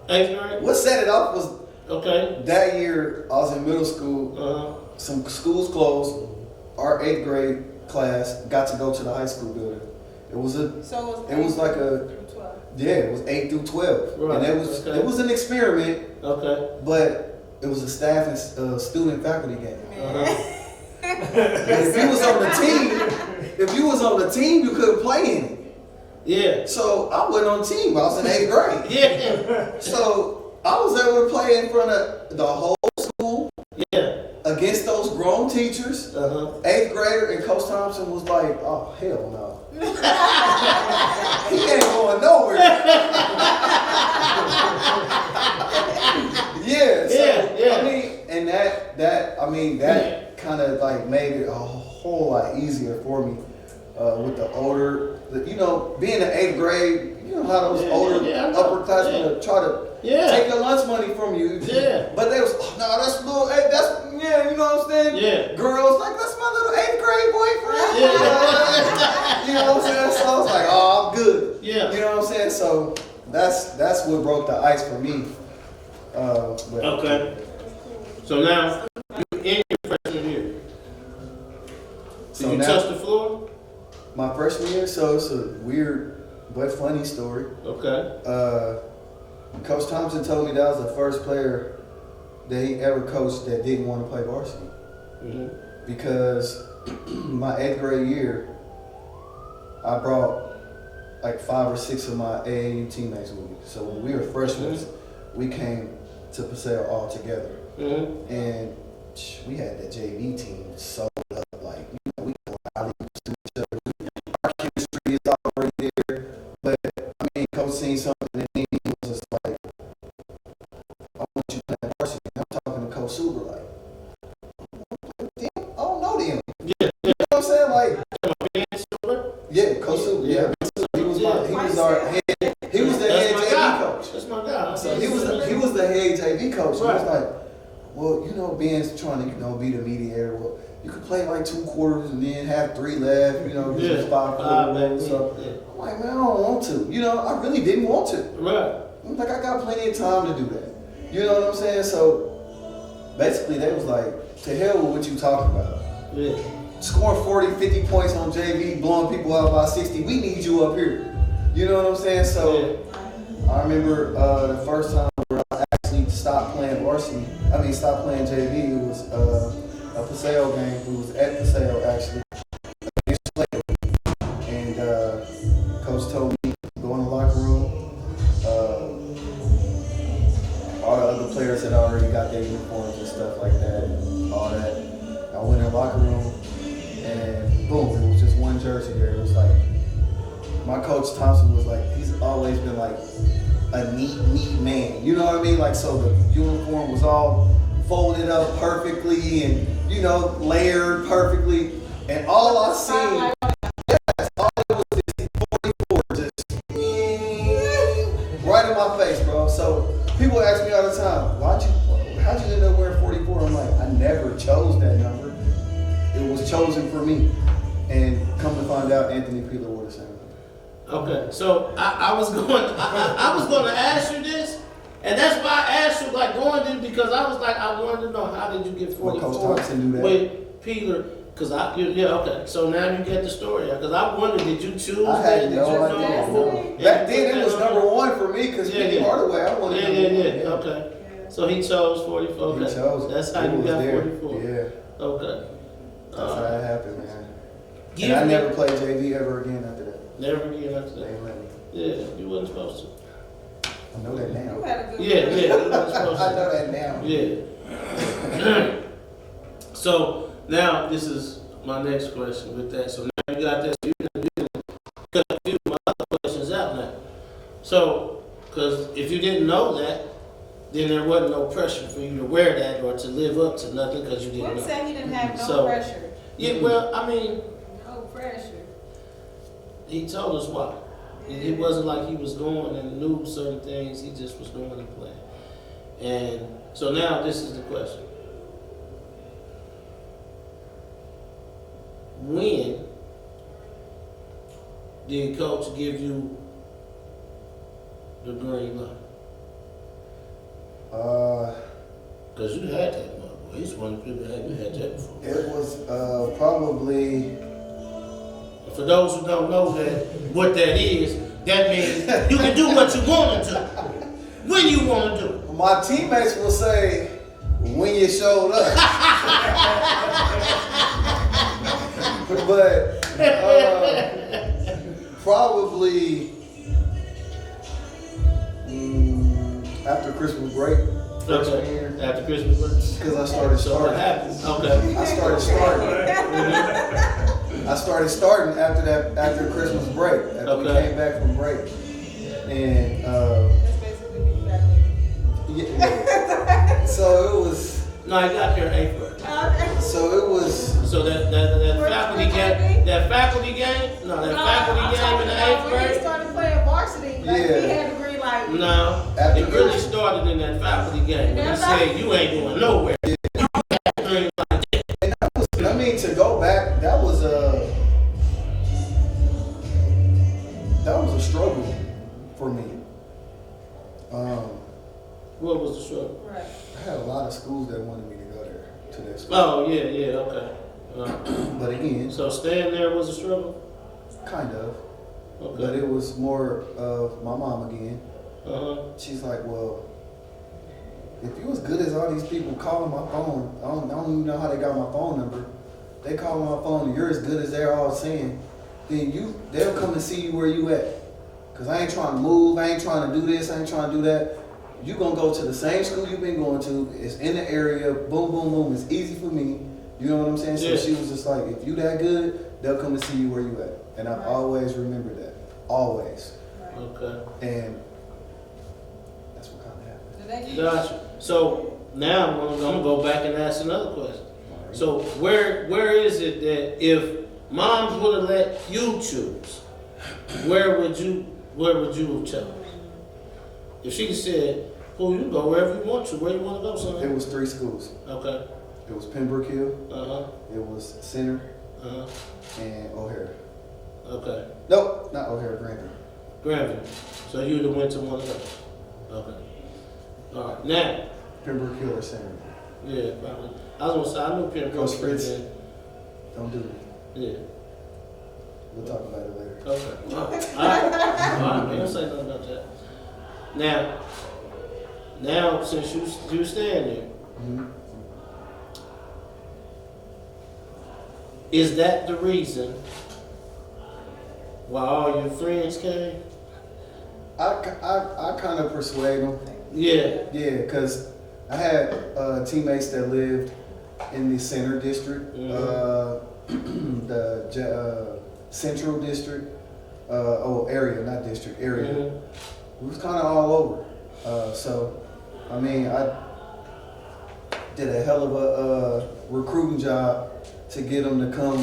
8th grade. What set it off was that year I was in middle school. Some schools closed. Our 8th grade class got to go to the high school building. It was a. So it was like a. through 12. Yeah, it was 8 through 12, Right. and it was an experiment. Okay. But it was a staff and student faculty game. If you was on the team, you couldn't play in it. Yeah. So I wasn't on the team. I was in 8th grade. Yeah. So I was able to play in front of the whole school. Yeah. Against those grown teachers. 8th grader, and Coach Thompson was like, "Oh hell no." He ain't going nowhere. I mean, and that kind of like made it a whole lot easier for me with the older, being in 8th grade. You know how those older upperclassmen try to take your lunch money from you. Yeah. But they was, no, that's little, you know what I'm saying? Yeah. Girls, like, that's my little 8th grade boyfriend. You know what I'm saying? So I was like, oh, I'm good. Yeah. You know what I'm saying? So that's what broke the ice for me. Okay. So now, you're in your freshman year. Did you touch the floor? My freshman year, so it's a weird but funny story. Okay. Coach Thompson told me that I was the first player that he ever coached that didn't want to play varsity. Because my 8th grade year, I brought like 5 or 6 of my AAU teammates with me. So when we were freshmen, we came to Paseo all together. And we had the JV team so up, like, we go rally to each other. Our chemistry is already there. But I mean, Coach seen something and he was just like, I want you to play varsity. I'm talking to Coach Super, like, I don't know them. You know what I'm saying? Like, Coach Super, he was the head JV coach. That's my guy. So he was the head JV coach. He was like, well, Ben's trying to, be the mediator. Well, you could play like 2 quarters and then have 3 left, just 5 quarters. So I'm like, man, I don't want to. I really didn't want to. Right. I'm like, I got plenty of time to do that. You know what I'm saying? So basically they was like, to hell with what you talking about. Yeah. Scoring 40, 50 points on JV, blowing people out by 60. We need you up here. You know what I'm saying? So I remember the first time where I actually stopped playing JV. It was a Paseo game. We was at Paseo actually. And Coach told me to go in the locker room. All the other players had already got their uniforms and stuff like that, all that. I went in the locker room and boom, it was just one jersey there. It was like, my coach Thompson was like, he's always been like a neat man. You know what I mean? Like, so the uniform was all folded up perfectly and, layered perfectly. And all I seen, all it was this 44 just right in my face, bro. So people ask me all the time, how'd you end up wearing 44? I'm like, I never chose that number. It was chosen for me. And come to find out, Anthony Peeler wore the same number. Okay, so I was going to ask you this, and that's why I asked you, like, going to, because I was like, I wanted to know, how did you get 44 Coach Thompson do that. with Peeler? Because okay. So now you get the story. Because I wondered, did you choose I that? had no idea. Back then, it was number 1 for me because Penny Hardaway, I wanted Yeah. Okay. So he chose 44. Okay. He chose. That's how you got there. 44. Yeah. Okay. That's how it happened, man. And I never played JV ever again after that. Never again after They that. didn't let me. Yeah, you wasn't supposed to. I know that now. You had a good Yeah, you wasn't supposed to. I know that now. Yeah. So now this is my next question with that. So now you got that. You can cut a few of my other questions out now. So, because if you didn't know that, then there wasn't no pressure for you to wear that or to live up to nothing because you didn't Quinton know. said he didn't have no So- pressure. Yeah, well, I mean, No pressure. he told us why. It wasn't like he was going and knew certain things. He just was going and playing. And so now this is the question. When did coach give you the green light? Because you had that, my boy. He's one of the people that you had that before. It was probably. For those who don't know what that is, that means you can do what you want to do, when you want to do it. My teammates will say, when you showed up. But probably after Christmas break, freshman year. After Christmas break? Because I started starting. Okay. I started starting after Christmas break, after we came back from break. And That's basically when you graduated. yeah, so it was. No, I got here in 8th grade. So it was. So that faculty game, that faculty game in the 8th When he grade. started playing varsity, like, Yeah. he had to green light. No, After it really Christmas. started in that faculty game. When he said you ain't going nowhere. And that was, I mean, to go back, that was a struggle for me. What was the struggle? Right. I had a lot of schools that wanted me to go there, to that school. Oh yeah, okay. But again, So staying there was a struggle. kind of. Okay. But it was more of my mom again. She's She's like, well, if you as good as all these people calling my phone, I don't even know how they got my phone number. They call my phone and you're as good as they're all saying, then they'll come and see you where you at. Cause I ain't trying to move, I ain't trying to do this, I ain't trying to do that. You gonna go to the same school you've been going to, it's in the area, boom, boom, boom, it's easy for me. You know what I'm saying? So Yeah. she was just like, if you that good, they'll come and see you where you at. And I've always remembered that, always. Right. okay. And that's what kind of happened. And then you- Gotcha. So now I'm gonna go back and ask another question. So where is it that if moms would have let you choose, where would you have chosen? If she said, "Well, you can go wherever you want to. Where you want to go, son?" It was 3 schools. Okay. It was Pembroke Hill, Uh-huh. it was Center, Uh-huh. and O'Hare. Okay. Nope, not O'Hare, Granby. Granby. So you would have went to one of those. Okay. All right. Now, Pembroke Hill or Center. yeah, probably. I was gonna say I knew Pembroke. Coach Fritz. then. Don't do it. Yeah. We'll talk about it later. Okay. All right. Man, don't say nothing about that. Now, since you stand there, Mm-hmm. is that the reason why all your friends came? I kind of persuade them. Yeah. Yeah, because I had teammates that lived in the Center District, the Central District, area, not district, area. Mm-hmm. We was kind of all over. So, I mean, I did a hell of a recruiting job to get them to come,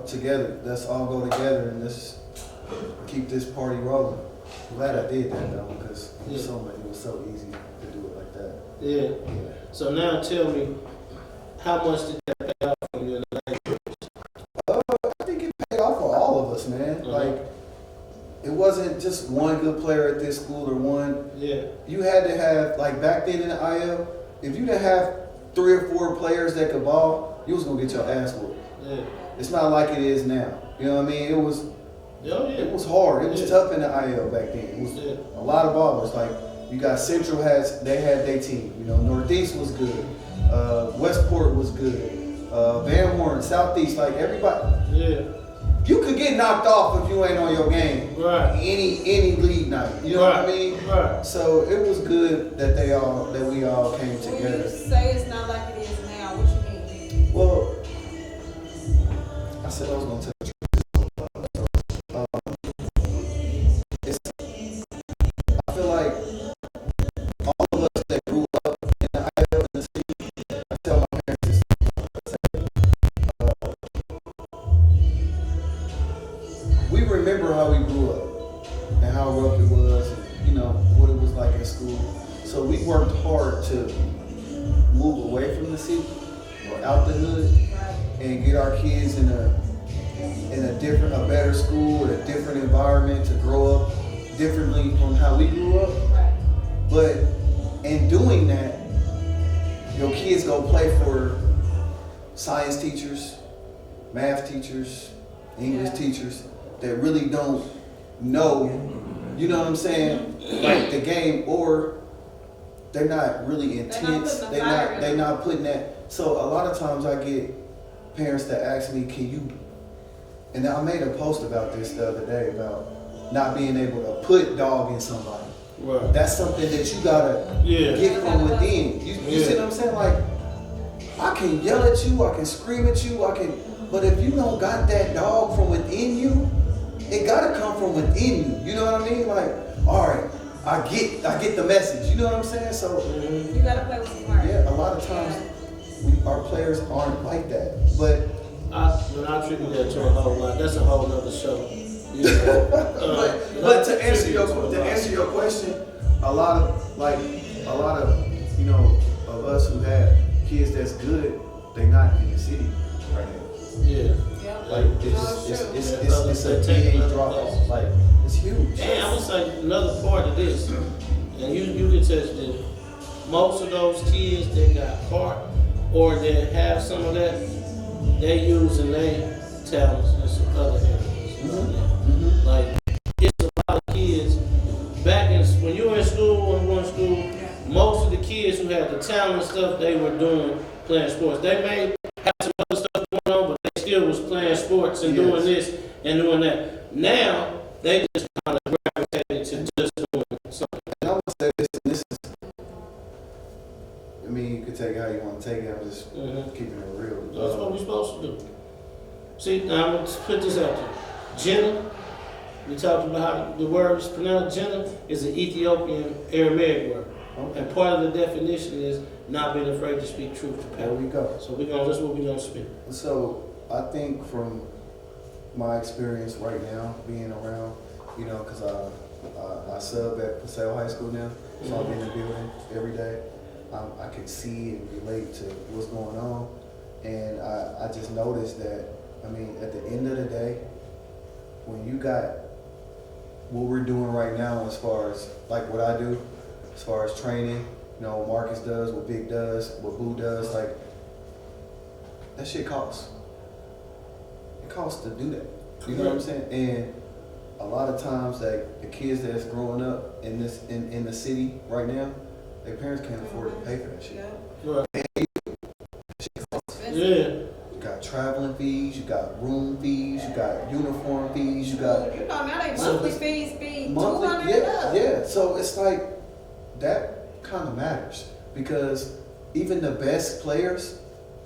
together. Let's all go together and let's keep this party rolling. I'm glad I did that though, because it was so easy to do it like that. Yeah. Yeah. So now tell me, how much did that pay off for you in the language? I think it paid off for all of us, man. Uh-huh. Like, it wasn't just one good player at this school or one. Yeah. You had to have, like back then in the IL, if you didn't have 3 or 4 players that could ball, you was gonna get your ass whooped. Yeah. It's not like it is now. You know what I mean? It was hard. It was Yeah. tough in the IL back then. It was a lot of ballers. Like you got Central they had their team. Northeast was good. Westport was good. Van Horn, Southeast, like everybody. Yeah. You could get knocked off if you ain't on your game. Right. Any league night. You know what I mean? Right. So it was good that we all came When together. you say it's not like it is now, what you mean? Well, I said I was gonna touch. I feel like all of us that grew up in the IL in the city, I tell my parents this, we remember how we grew up. and how rough it was, and, you know, what it was like at school. So we worked hard to move away from the city or out the hood and get our kids in a different, a better school, a different environment to grow up differently from how we grew up. But in doing that, your kids go play for science teachers, math teachers, English teachers that really don't know, you know what I'm saying, like the game, or they're not really intense. They're not putting that. So a lot of times I get parents that ask me, can you, and I made a post about this the other day about not being able to put dog in somebody. Right. That's something that you gotta get from within. You see what I'm saying? Like, I can yell at you, I can scream at you, but if you don't got that dog from within you, it gotta come from within you. You know what I mean? Like, all right, I get the message. You know what I'm saying? So you gotta play with some heart. yeah, a lot of times our players aren't like that. But when I attribute that to a whole lot, that's a whole nother show. You know? but to answer your question, a lot of you know of us who have kids that's good, they not in the city right now. Yeah. Like it's a big drop off. Like it's huge. And I would say another part of this, and you can test this. Most of those kids that got caught or that have some of that, they using their talents in some other areas. You know what I mean? Like it's a lot of kids back when you were in school, when we were in school, most of the kids who had the talent and stuff, they were doing playing sports. They may have some other stuff going on, but they still was playing sports and doing this and doing that. Now they just kind of gravitated to just doing something. And I would say this is, I mean, you could take it how you want to take it. I'm just keeping it real. That's what we're supposed to do. See, now I'm going to put this out there. Jenee, we talked about how the word is pronounced. Jenee is an Ethiopian Aramaic word. Okay. And part of the definition is not being afraid to speak truth to power. There we go. So that's what we're going to speak. So I think from my experience right now, being around, you know, because I sub at Paseo High School now, so I'm in the building every day. I can see and relate to what's going on. And I just noticed that, I mean, at the end of the day, when you got what we're doing right now as far as like what I do, as far as training, you know, Marcus does, what Big does, what Boo does, like that shit costs. It costs to do that. You know what I'm saying? And a lot of times, like the kids that's growing up in the city right now, their parents can't afford to pay for that shit. Right. You got traveling fees, you got room fees, you got uniform fees, you got now they monthly fees be monthly, $200. yeah. So it's like that kind of matters because even the best players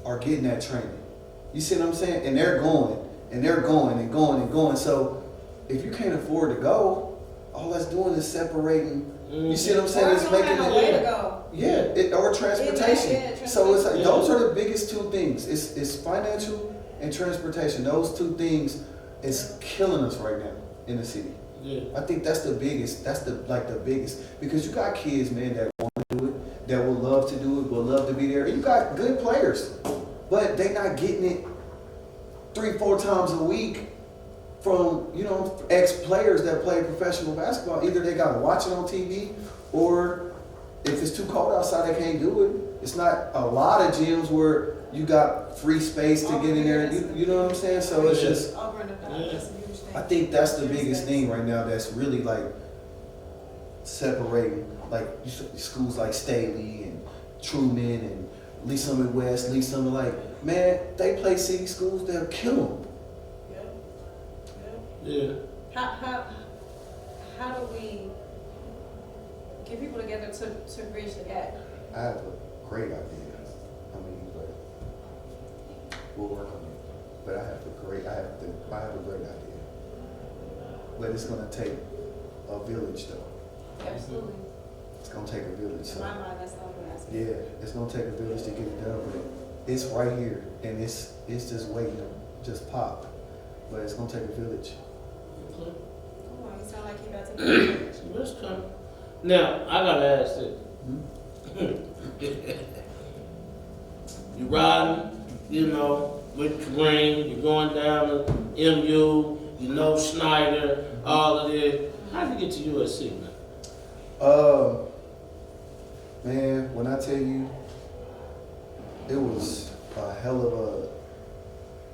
are getting that training. You see what I'm saying? And they're going and they're going and going and going. So if you can't afford to go, all that's doing is separating. You see what I'm saying? It's making it. Way to go. Yeah, or transportation. So it's like those are the biggest two things. It's financial and transportation. Those two things is killing us right now in the city. Yeah. I think that's the biggest. That's the biggest because you got kids, man, that want to do it, that will love to do it, will love to be there. And you got good players, but they not getting it 3-4 times a week from, you know, ex-players that play professional basketball. Either they got to watch it on TV, or if it's too cold outside, they can't do it. It's not a lot of gyms where you got free space to get in there. You know what I'm saying? So it's just, I think that's the biggest thing right now that's really like separating, like schools like Staley and Truman and Lee Summit West, Lee Summit, like, man, they play city schools, they'll kill them. Yeah. How do we get people together to bridge the gap? I have a great idea. I mean, but we'll work on it. But I have a great idea. But it's gonna take a village though. Absolutely. It's gonna take a village. So. In my mind, that's all I'm asking. Yeah, it's gonna take a village to get it done, but it's right here and it's just waiting to just pop. But it's gonna take a village. Come on, He sound like he about to be. What's coming? Now, I gotta ask this. You riding, you know, with Reem, you're going down to MU, you know Schneider, all of this. How did you get to USC, man? Man, when I tell you, it was a hell of a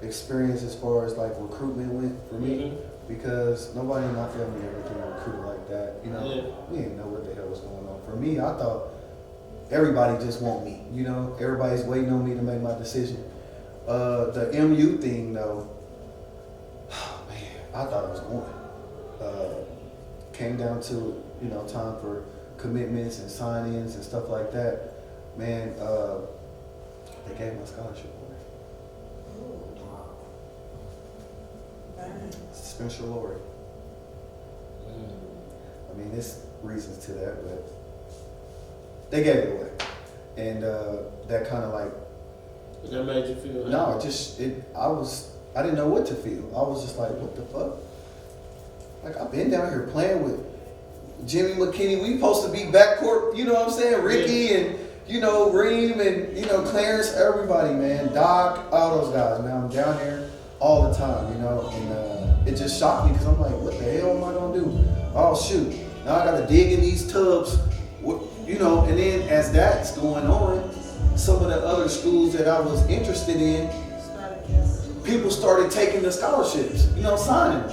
experience as far as like recruitment went for me, because nobody in my family ever been recruited like that. You know, we didn't know what the hell was going on. For me, I thought everybody just want me. You know, everybody's waiting on me to make my decision. The MU thing though, man, I thought it was going. Came down to, you know, time for commitments and sign-ins and stuff like that. Man, they gave my scholarship away. Spencer Lord. I mean, there's reasons to that, but they gave it away. And that kind of like... That made you feel... No, I didn't know what to feel. I was just like, what the fuck? Like, I've been down here playing with Jimmy McKinney. We supposed to be backcourt, you know what I'm saying? Ricky and, you know, Reem and, you know, Clarence, everybody, man. Doc, all those guys, man. I'm down here all the time, you know, and it just shocked me because I'm like, what the hell am I going to do? Oh, shoot. Now I got to dig in these tubs, you know, and then as that's going on, some of the other schools that I was interested in, people started taking the scholarships, you know, signing.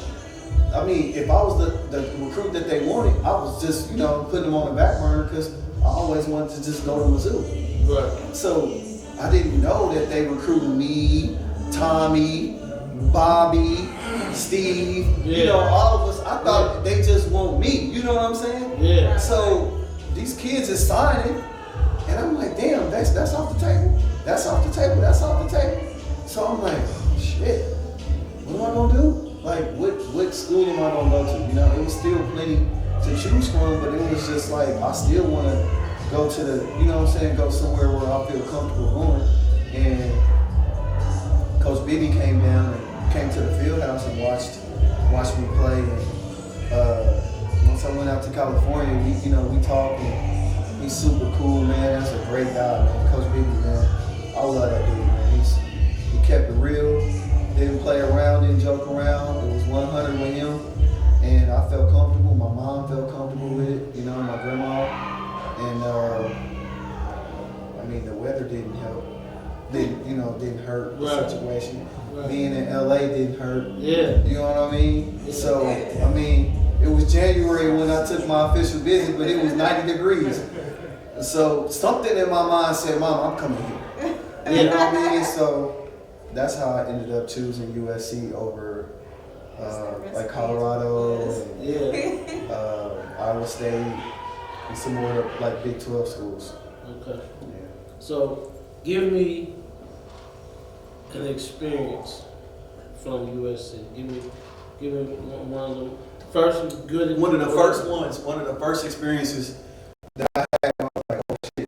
I mean, if I was the recruit that they wanted, I was just, you know, putting them on the back burner because I always wanted to just go to Mizzou. Right. So I didn't know that they recruited me, Tommy, Bobby, Steve, you know, all of us. I thought they just want me, you know what I'm saying? Yeah. So these kids is signing, and I'm like, damn, that's off the table. That's off the table. That's off the table. So I'm like, oh, shit, what am I gonna do? Like, what school am I gonna go to? You know, it was still plenty to choose from, but it was just like, I still want to go to the, you know what I'm saying, go somewhere where I feel comfortable going. And Coach Bibby came down and came to the field house and watched me play. And once I went out to California, we talked, and he's super cool, man. That's a great guy, man. Coach Bibby, man. I love that dude, man. He kept it real. Didn't play around, didn't joke around. It was 100 with him, and I felt comfortable. My mom felt comfortable with it, you know, my grandma. And I mean, the weather didn't help. Didn't hurt the situation. Right. Being in LA didn't hurt. Yeah. You know what I mean? So, I mean, it was January when I took my official visit, but it was 90 degrees. So something in my mind said, Mom, I'm coming here. You know what I mean? So that's how I ended up choosing USC over like Colorado and Iowa State and some more like Big 12 schools. Okay. Yeah. So give me an experience from USC. Give me one of them first good. One of the first ones, one of the first experiences that I had, I was like, oh shit.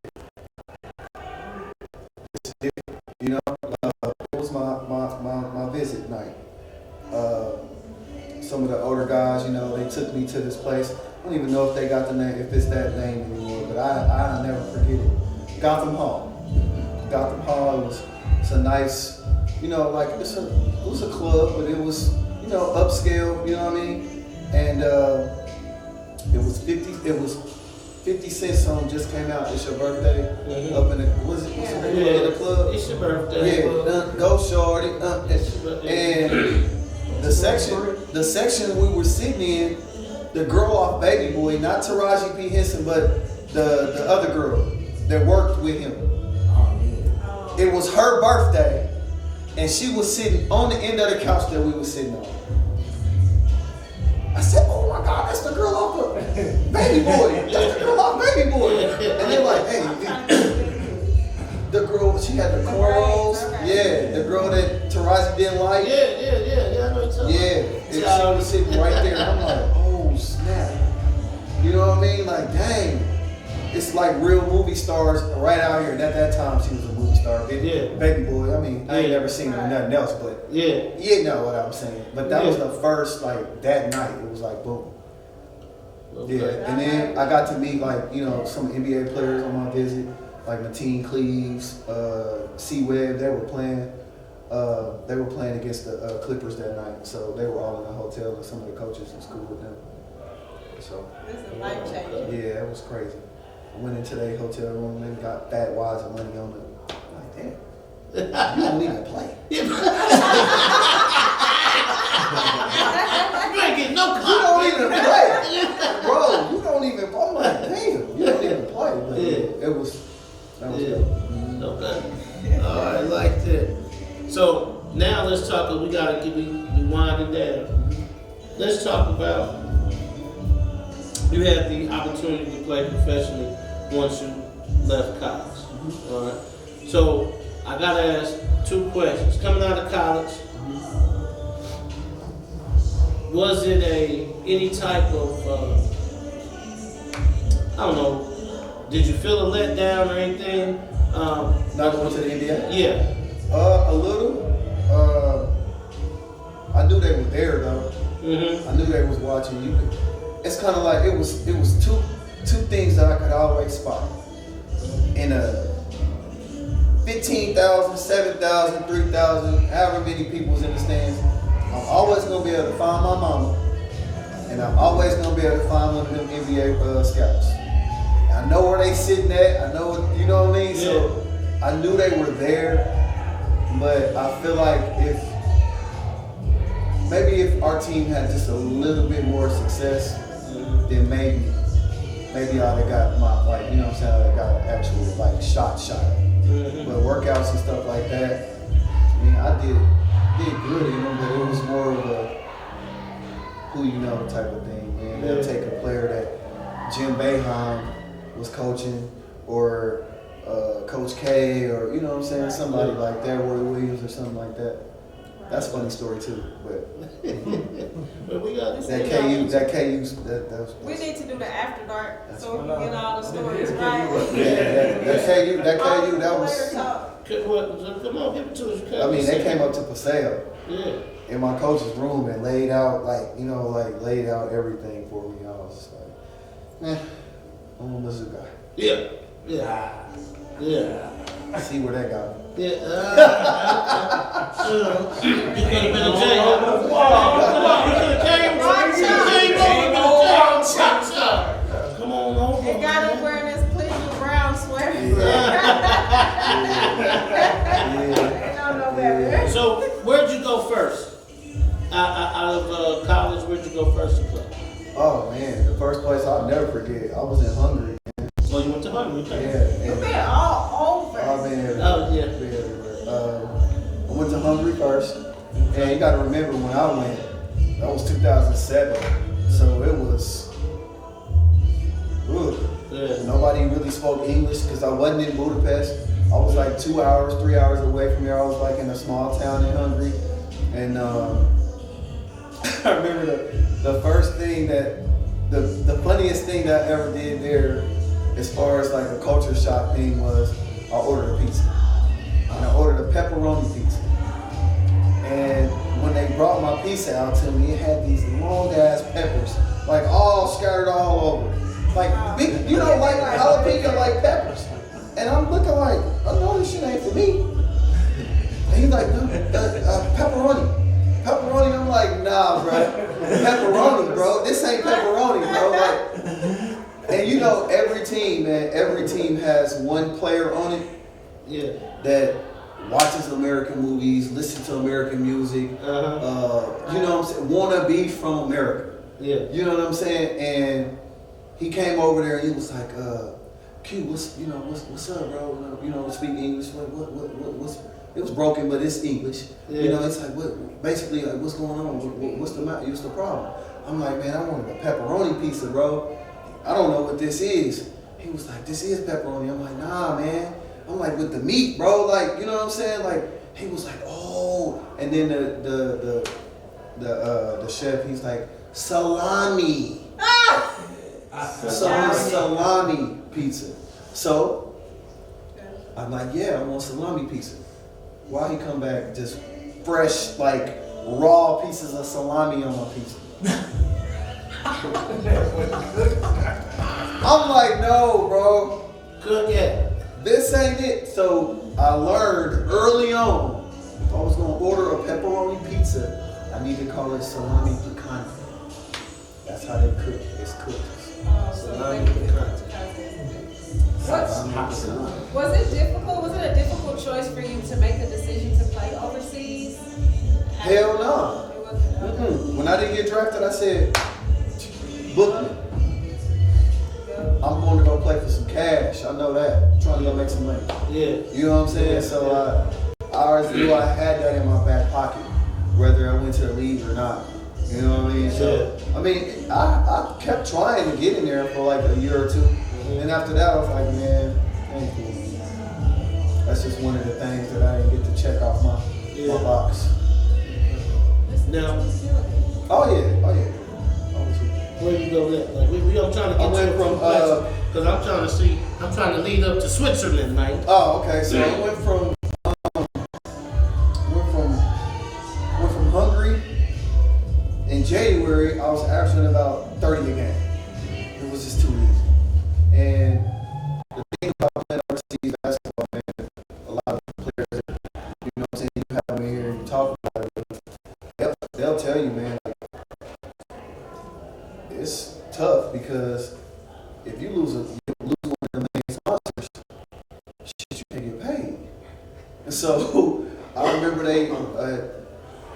It's different. You know, it was my visit night. Some of the older guys, you know, they took me to this place. I don't even know if they got the name, if it's that name anymore, but I'll never forget it. Gotham Hall. Gotham Hall it's a nice, you know, like it was a club, but it was, you know, upscale, you know what I mean? And it was 50 Cent song just came out. It's your birthday. Up in the what's the name of the club? It's your birthday. Yeah, go shorty. And the section we were sitting in, the girl off Baby Boy, not Taraji P. Henson, but the other girl that worked with him. It was her birthday, and she was sitting on the end of the couch that we were sitting on. I said, oh my God, that's the girl off of Baby Boy. That's the girl off Baby Boy. And they're like, hey, the girl, she had the cornrows. Yeah, the girl that Taraji didn't like. Yeah, I know what you're and she was sitting right there. And I'm like, oh snap. You know what I mean? Like, dang. It's like real movie stars right out here. And at that time, she was a movie star. Baby Boy, I mean, I ain't never seen her in nothing else, but you know what I'm saying. But that was the first, like, that night, it was like, boom. Yeah, and then I got to meet some NBA players on my visit, like Mateen Cleaves, C-Web. They were playing. They were playing against the Clippers that night, so they were all in a hotel, and some of the coaches in school with them. So This is life changing. yeah, it was crazy. I went into their hotel room and got fat wads of money on it. I'm like, damn, you don't even play. You ain't getting no You don't even play, bro. You don't even. I'm like, damn, you don't even play. But that was good. Okay. All right, like that. So now let's talk. We gotta be winding down. Let's talk about. You had the opportunity to play professionally once you left college. All right. So I gotta ask 2 questions. Coming out of college, was it any type of I don't know? Did you feel a letdown or anything? Not going to the NBA? Yeah. A little. I knew they were there though. Mm-hmm. I knew they was watching. It's kind of like it was two things that I could always spot. In a 15,000, 7,000, 3,000, however many people's in the stands, I'm always gonna be able to find my mama, and I'm always gonna be able to find one of them NBA scouts. I know where they sitting at. I know, you know what I mean. Yeah. So I knew they were there, but I feel like if our team had just a little bit more success, then maybe I'd have got my, you know what I'm saying, I got an actual shot. Mm-hmm. But workouts and stuff like that, I mean, I did good in them, but it was more of a who you know type of thing. Man, they'll take a player that Jim Boeheim was coaching, or Coach K, or you know what I'm saying, somebody like that, Roy Williams or something like that. That's a funny story too, but But we got that KU, that was. We need to do the after dark so we can get all the stories right. Yeah, that KU, that was. Come on, give it to us. I mean, they came up to Paseo. Yeah. In my coach's room and laid out laid out everything for me. I was just like, I'm a Mizzou guy. Yeah. See where that got me. Yeah. You could have been a Jegna. You could have came over. Come on over. They got him wearing his Cleveland Brown sweater. They don't know better. So, where'd you go first? Out of college, where'd you go first to play? Oh man, the first place I'll never forget. I was in Hungary. Oh, you went to Hungary? Okay. Yeah. You've been all over. I've been everywhere. Oh, yeah. Been everywhere. I went to Hungary first, and you got to remember when I went, that was 2007, so it was good. Yeah. Nobody really spoke English because I wasn't in Budapest. I was like 2 hours, 3 hours away from here. I was like in a small town in Hungary, and I remember the first thing the funniest thing that I ever did there, as far as like a culture shock thing, was I ordered a pizza. And I ordered a pepperoni pizza. And when they brought my pizza out to me, it had these long ass peppers, like all scattered all over. Like big, like jalapeno like peppers. And I'm looking like, I know this shit ain't for me. And he's like, no, pepperoni. Pepperoni, I'm like, nah, bro. Pepperoni, bro. This ain't pepperoni, bro. Like, and every team has one player on it that watches American movies, listens to American music, you know what I'm saying, wanna be from America. Yeah. You know what I'm saying? And he came over there and he was like, Q, what's up, bro? Speak English. What's it was broken, but it's English. Yeah. It's like basically like what's going on? What's the problem? I'm like, man, I wanted a pepperoni pizza, bro. I don't know what this is. He was like, this is pepperoni. I'm like, nah, man. I'm like, with the meat, bro. Like, you know what I'm saying? Like, he was like, oh. And then the chef, he's like, salami. Salami pizza. So I'm like, yeah, I want salami pizza. Why he come back just fresh, like raw pieces of salami on my pizza? I'm like, no, bro. Cook it. This ain't it. So I learned early on, if I was gonna order a pepperoni pizza, I need to call it salami picante. That's how they cook. It's cooked. Salami picante. Salami picante. Was it difficult? Was it a difficult choice for you to make a decision to play overseas? Hell no. It wasn't. Okay. When I didn't get drafted, I said, book me. I'm going to go play for some cash. I know that. I'm trying to go make some money. Yeah. You know what I'm saying? So I always knew I had that in my back pocket, whether I went to the league or not. You know what I mean? So, I mean, I kept trying to get in there for like a year or two. And after that, I was like, man, thank you. That's just one of the things that I didn't get to check off my box. Now, Oh yeah. where you go next? Like, I'm trying to get I went to from, because I'm trying to lead up to Switzerland, man. Oh, okay. So I went from Hungary. In January, I was averaging about 30 a game. It was just too easy. And the thing about playing overseas basketball, man, a lot of players, you know what I'm saying, you have them here and you talk about it, they'll tell you, man, like, it's tough because if you lose one of the main sponsors, shit, you can't get paid. And so I remember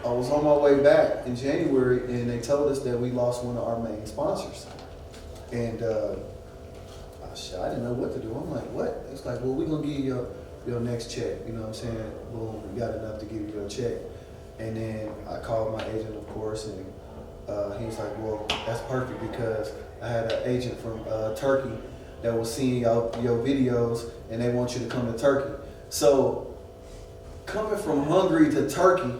I was on my way back in January and they told us that we lost one of our main sponsors. And I didn't know what to do. I'm like, what? It's like, well, we're going to give you your next check. You know what I'm saying? Boom, we got enough to give you your check. And then I called my agent, of course, and he was like, well, that's perfect because I had an agent from Turkey that was seeing your videos and they want you to come to Turkey. So coming from Hungary to Turkey,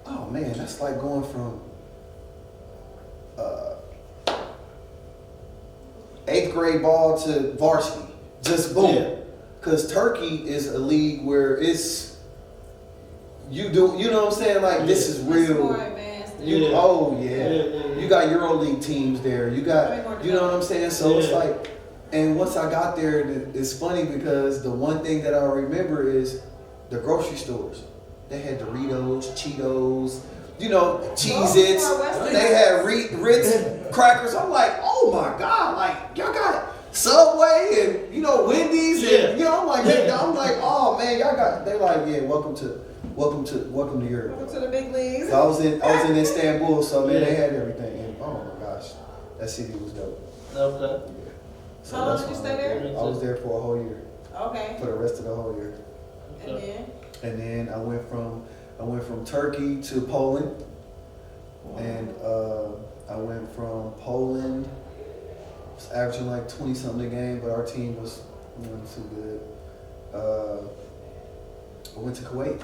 oh man, that's like going from 8th grade ball to varsity. Just boom. Because Turkey is a league where it's, you know what I'm saying? Like, this is real. It's more advanced. Oh yeah. You got EuroLeague teams there. You got, you know what I'm saying? So it's like, and once I got there, it's funny because the one thing that I remember is the grocery stores. They had Doritos, Cheetos, you know, Cheez-Its. They had Ritz crackers. I'm like, oh my God, like y'all got Subway and, you know, Wendy's and, you know, I'm like, oh man, y'all got, they like, yeah, welcome to Europe. Welcome to the big leagues. So I was in Istanbul, so man, they had everything. And oh my gosh, that city was dope. Okay. Yeah. So How long that's did you why stay there? I was there for a whole year. Okay. For the rest of the whole year. And then I went from Turkey to Poland. And I went from Poland, I was averaging like 20 something a game, but our team was not too good. I went to Kuwait.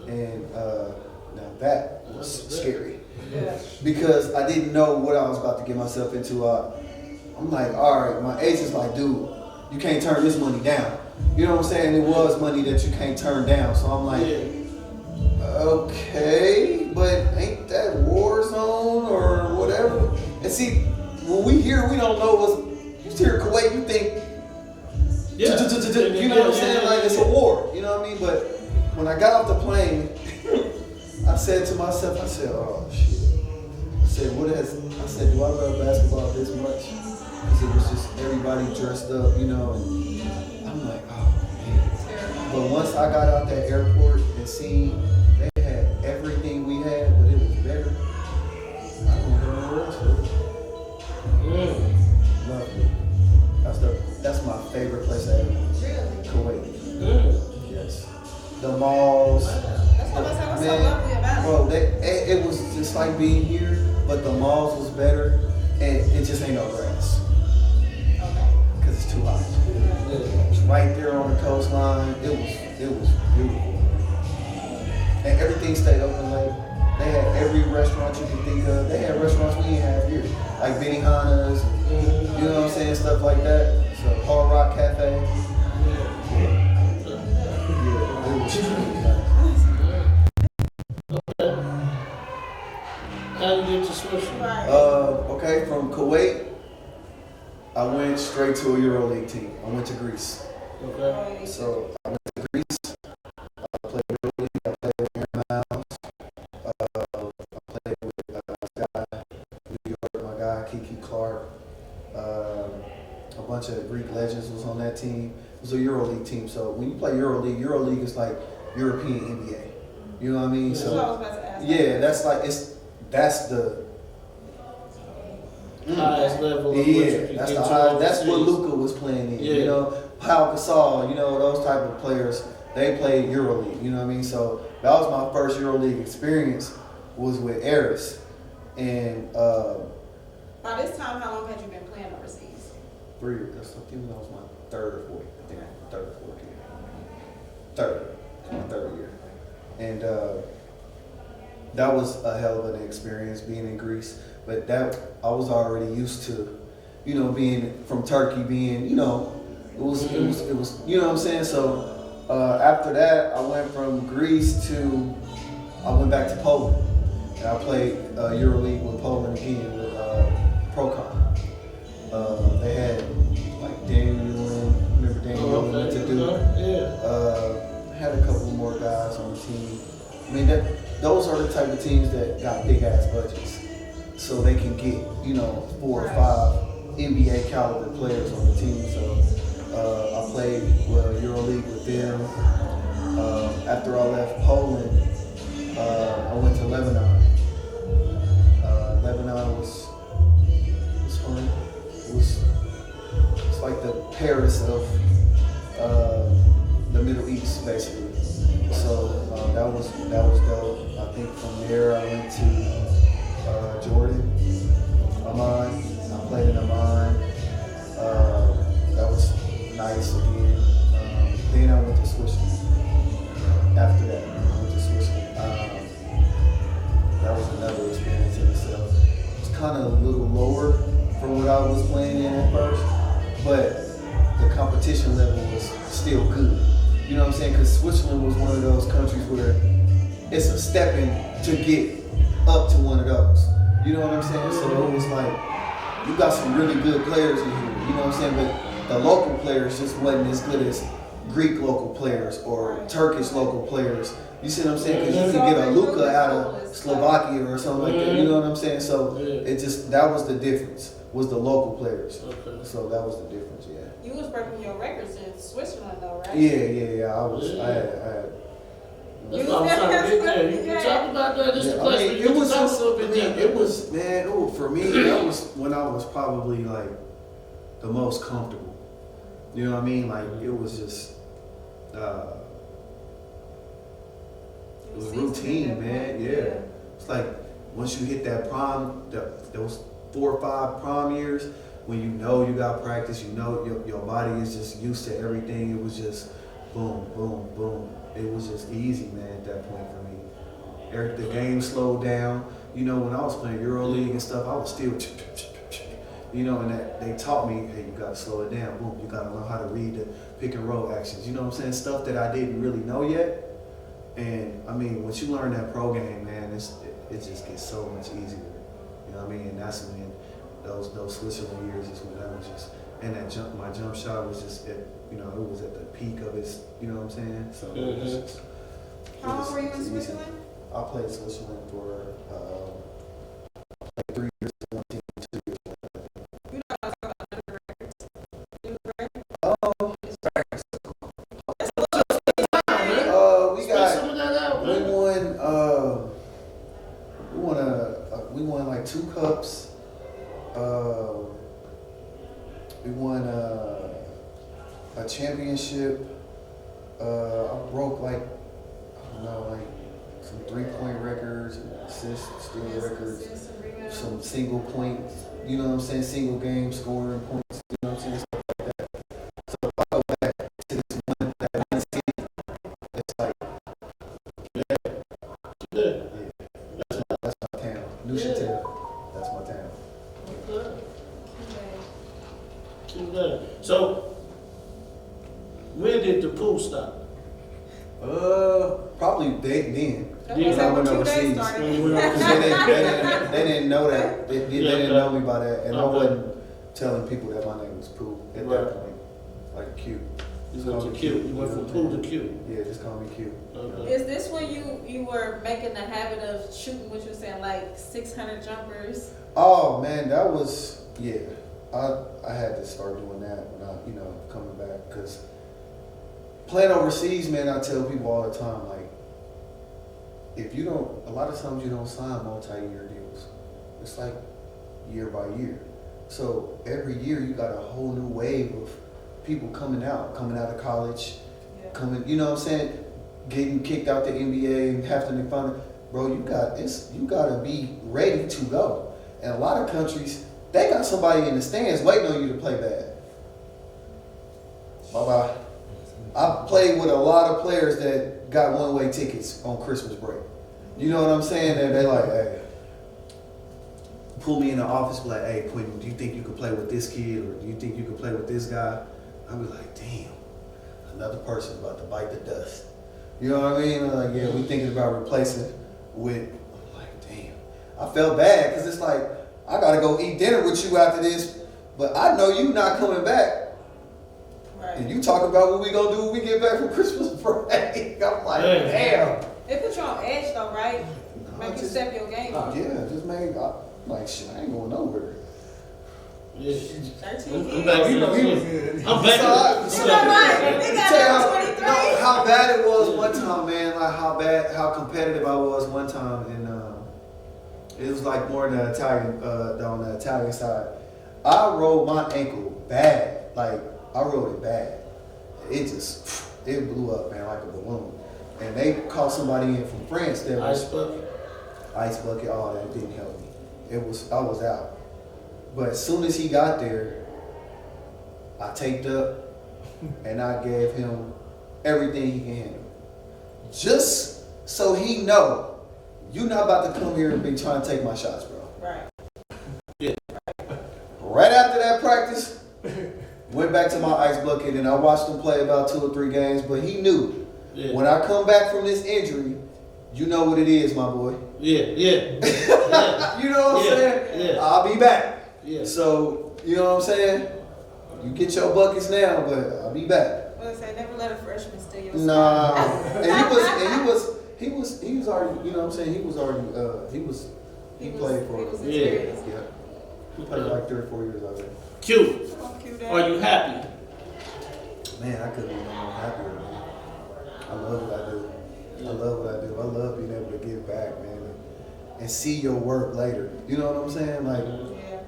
And now that was scary. Because I didn't know what I was about to get myself into. I'm like, all right, my agent's like, dude, you can't turn this money down. You know what I'm saying? It was money that you can't turn down. So I'm like, okay, but ain't that war zone or whatever? And see, when we hear, we don't know what's, you hear Kuwait, you think, you know what I'm saying? Like it's a war, you know what I mean? But when I got off the plane, I said to myself, I said, oh shit. I said, do I love basketball this much? Because it was just everybody dressed up, you know, and I'm like, oh man. But once I got out that airport and seen they had everything we had, but it was better, I don't know where else Lovely. That's my favorite place ever. Really? Kuwait. Yes. The malls. That's what I said. What's so lovely about it? Bro, it was just like being here, but the malls was better, and it just ain't no grass. Okay. Because it's too hot. It's right there on the coastline. It was beautiful. And everything stayed open late. They had every restaurant you could think of. They had restaurants we didn't have here. Like Benihana's, you know what I'm saying? Stuff like that. So Hard Rock Cafe. Yeah, it was really nice. How you get to Switzerland? Right. Okay, from Kuwait, I went straight to a EuroLeague team. I went to Greece. Okay. So I went to Greece. I played EuroLeague. I played with Aaron Miles. I played with this guy, New York, my guy, Kiki Clark. A bunch of Greek legends was on that team. It was a EuroLeague team. So when you play EuroLeague is like European NBA. You know what I mean? That's what I was about to ask. Yeah, that's the highest level of what you can that's get the to high, that's overseas. what Luka was playing in. Yeah. You know, Pau Gasol, you know, those type of players, they played EuroLeague, you know what I mean? So that was my first EuroLeague experience was with Eris. And By this time, how long had you been playing overseas? 3 years. I think that was my third or fourth. I think third or fourth year. Third. My third year. And that was a hell of an experience being in Greece. But that I was already used to, you know, being from Turkey, being, you know, it was, you know what I'm saying? So after that, I went from Greece I went back to Poland. And I played EuroLeague with Poland again with Procon. They had like Daniel, remember Daniel went to Duke? Yeah. Had a couple more guys on the team. I mean, those are the type of teams that got big ass budgets, so they can get, you know, 4 or 5 NBA caliber players on the team. So I played EuroLeague with them. After I left Poland, I went to Lebanon. Lebanon was fun. It's like the Paris of the Middle East, basically. So that was dope. I think from there I went to Jordan, Amman. I played in Amman. That was nice again. Then I went to Switzerland. After that, I went to Switzerland. That was another experience in itself. It's kind of a little lower from what I was playing in at first, but the competition level was still good. You know what I'm saying? Because Switzerland was one of those countries where it's a stepping to get up to one of those. You know what I'm saying? So it was like, you got some really good players in here. You know what I'm saying? But the local players just wasn't as good as Greek local players or Turkish local players. You see what I'm saying? Because you could get a Luka out of Slovakia or something like that. You know what I'm saying? So it just, that was the difference, was the local players. Okay. So that was the difference, yeah. You was breaking your records in Switzerland, though, right? Yeah. I had. That's what I'm trying to get there. You can talk about that. This is the place where you can talk a little bit deeper. It was, man, for me, that was when I was probably like the most comfortable. You know what I mean? Like, it was just, it was routine, man. Yeah. It's like, once you hit that prime, those 4 or 5 prime years, when you know you got practice, you know your body is just used to everything. It was just boom, boom, boom. It was just easy, man, at that point for me. The game slowed down. You know, when I was playing EuroLeague and stuff, I was still, you know, and that they taught me, hey, you got to slow it down. Boom, you got to learn how to read the pick and roll actions. You know what I'm saying? Stuff that I didn't really know yet. And I mean, once you learn that pro game, man, it just gets so much easier. You know what I mean? And that's when those Switzerland years is when I was just, and my jump shot was just at, you know, it was at the peak of its, you know what I'm saying? So it was just, How long were you in Switzerland? I played Switzerland for like 3 years, 1 team, 2 years. You know, I was talking about under records. We won like 2 cups. We won a championship. I broke like, I don't know, like some 3-point records, steal records, some single points, you know what I'm saying, single game scoring points, you know what I'm saying, stuff like that. So if I go back to this that one season, it's like, that's my town. New Schulte, that's my town. Okay. So, when did the pool stop? Probably then. Yeah. when I went 2 days overseas. started. They didn't know that. They didn't know me by that, and I Okay. wasn't telling people that my name was Pooh at Right. that point. Like Q. You went to Q. You went from Pooh to Q. Yeah, just call me Q. Okay. Is this when you were making the habit of shooting, what you were saying, like 600 jumpers? Oh man, that was I had to start doing that when I coming back, because playing overseas, man, I tell people all the time, like, if you don't, a lot of times you don't sign multi-year deals. It's like year by year. So every year you got a whole new wave of people coming out of college, coming, you know what I'm saying, getting kicked out the NBA and having to find, bro, you gotta be ready to go. And a lot of countries, they got somebody in the stands waiting on you to play bad. Bye-bye. I played with a lot of players that got one-way tickets on Christmas break. You know what I'm saying? And they like, hey, pull me in the office, be like, hey, Quinton, do you think you could play with this kid, or do you think you could play with this guy? I'd be like, damn, another person about to bite the dust. You know what I mean? I'm like, yeah, we thinking about replacing with, I'm like, damn. I felt bad, because it's like, I got to go eat dinner with you after this, but I know you not coming back. Right. And you talk about what we gonna do when we get back from Christmas break. I'm like, damn. It put you on edge though, right? Make you step your game up. Yeah, just made, like, shit, I ain't going nowhere. Yeah. 13 I'm years. back. You know he was good. I'm back. You know what? We got him 23. How bad it was one time, man. Like how competitive I was one time, and it was like more than Italian, on the Italian side. I rolled my ankle bad, like I rolled it bad. It blew up, man, like a balloon. And they called somebody in from France that was ice bucket, all that didn't help me. I was out. But as soon as he got there, I taped up and I gave him everything he can handle. Just so he know, you not about to come here and be trying to take my shots, bro. Right. Yeah. Right after that practice, went back to my ice bucket and I watched him play about 2 or 3 games, but he knew when I come back from this injury, you know what it is, my boy. Yeah. You know what I'm saying? Yeah. I'll be back. Yeah. So, you know what I'm saying? You get your buckets now, but I'll be back. Well, say never let a freshman steal your Nah. spot. And he was already, you know what I'm saying? He was already, he played for He was us. experienced. Yeah. He played like 3 or 4 years already. Q, Oh, cute, Dad. are you happy? Man, I couldn't be more happier, man. I love what I do. I love what I do. I love being able to give back, man, and see your work later. You know what I'm saying? Like, Yeah.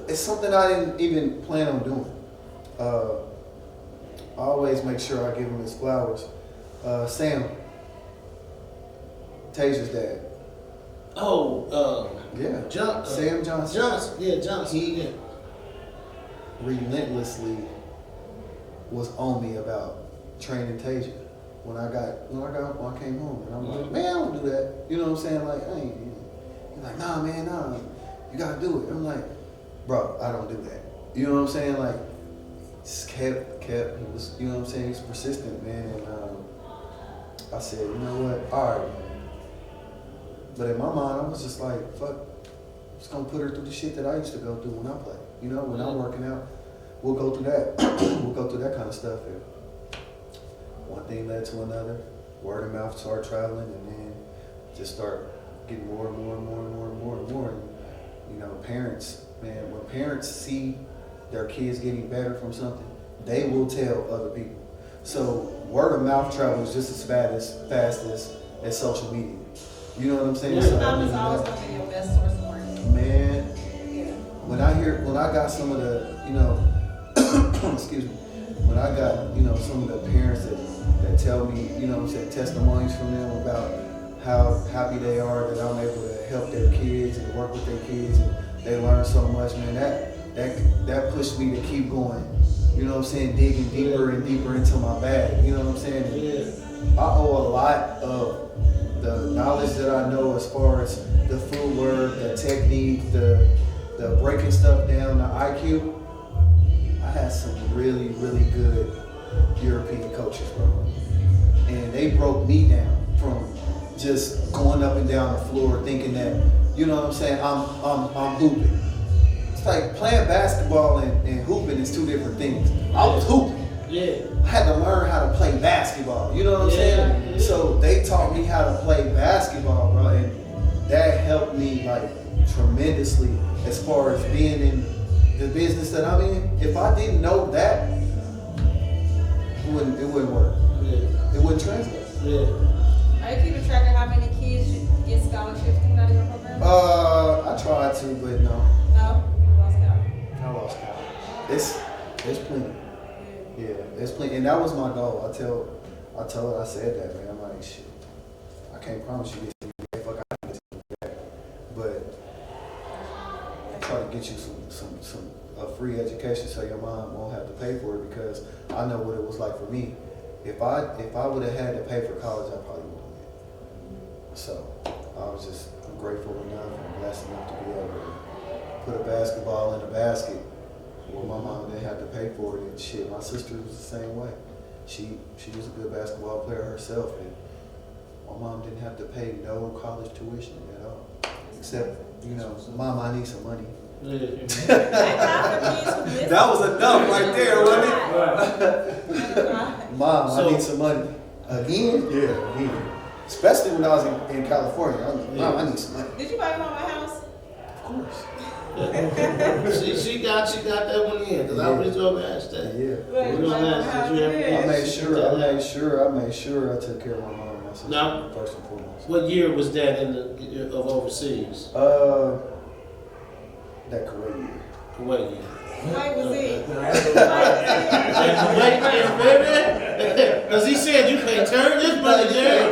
it's something I didn't even plan on doing. I always make sure I give him his flowers. Sam, Teaz's dad. Oh, Yeah. Sam Johnson. Yeah, Johnson. He relentlessly was on me about training Teaz. When I came home, and I'm like, man, I don't do that. You know what I'm saying? Like, I ain't. He's like, nah, man, nah, you gotta do it. I'm like, bro, I don't do that. You know what I'm saying? Like, just kept. He was, you know what I'm saying? He's persistent, man. And I said, you know what? All right, man. But in my mind, I was just like, fuck, I'm just gonna put her through the shit that I used to go through when I play. You know, when I'm working out, we'll go through that. We'll go through that kind of stuff. And one thing led to another. Word of mouth started traveling, and then just start getting more and more. And, you know, parents, man, when parents see their kids getting better from something, they will tell other people. So word of mouth travels just as fast as social media. You know what I'm saying? Yeah. So, Mom is always gonna be your best source of work. man, Yeah. when I got some of the, you know, excuse me, when I got, you know, some of the parents that tell me, you know what I'm saying, testimonies from them about how happy they are that I'm able to help their kids and work with their kids, and they learn so much, man, that pushed me to keep going, you know what I'm saying, digging deeper and deeper into my bag, you know what I'm saying? And Yeah. I owe a lot of the knowledge that I know as far as the footwork, the technique, the breaking stuff down, the IQ. I had some really, really good European coaches, bro. And they broke me down from just going up and down the floor thinking that, you know what I'm saying, I'm hooping. It's like playing basketball and hooping is two different things. I was hooping. Yeah. I had to learn how to play basketball. You know what I'm saying? Yeah. So they taught me how to play basketball, bro, and that helped me like tremendously as far as being in the business that I'm in. If I didn't know that, it wouldn't work. Yeah. It wouldn't translate. Yeah. Are you keeping track of how many kids should get scholarships coming out of your program? I tried to, but no. No? You lost count. I lost count. It's plenty. Yeah, it's plenty, and that was my goal. I said that, man. I'm like, shit, I can't promise you this, fuck, I can get you back, but I try to get you some free education so your mom won't have to pay for it, because I know what it was like for me. If I would have had to pay for college, I probably would have went. So I was just grateful enough and blessed enough to be able to put a basketball in a basket. Well, my mom didn't have to pay for it, and shit, my sister was the same way. She was a good basketball player herself, and my mom didn't have to pay no college tuition at all. Except, you know, Mom, I need some money. That was enough right there, wasn't it? Mom, I need some money. Again? Yeah, again. Especially when I was in California. Mom, I need some money. Did you buy your mama a house? Of course. she got that one in, because I was going to ask that. Yeah. We gonna ask, did you ever I made sure I took care of my mom and my sister Now, first and foremost. What year was that of overseas? That Kuwait year. Kuwait year. Kuwait was it? Kuwait year, baby. Because he said you can't turn this money down.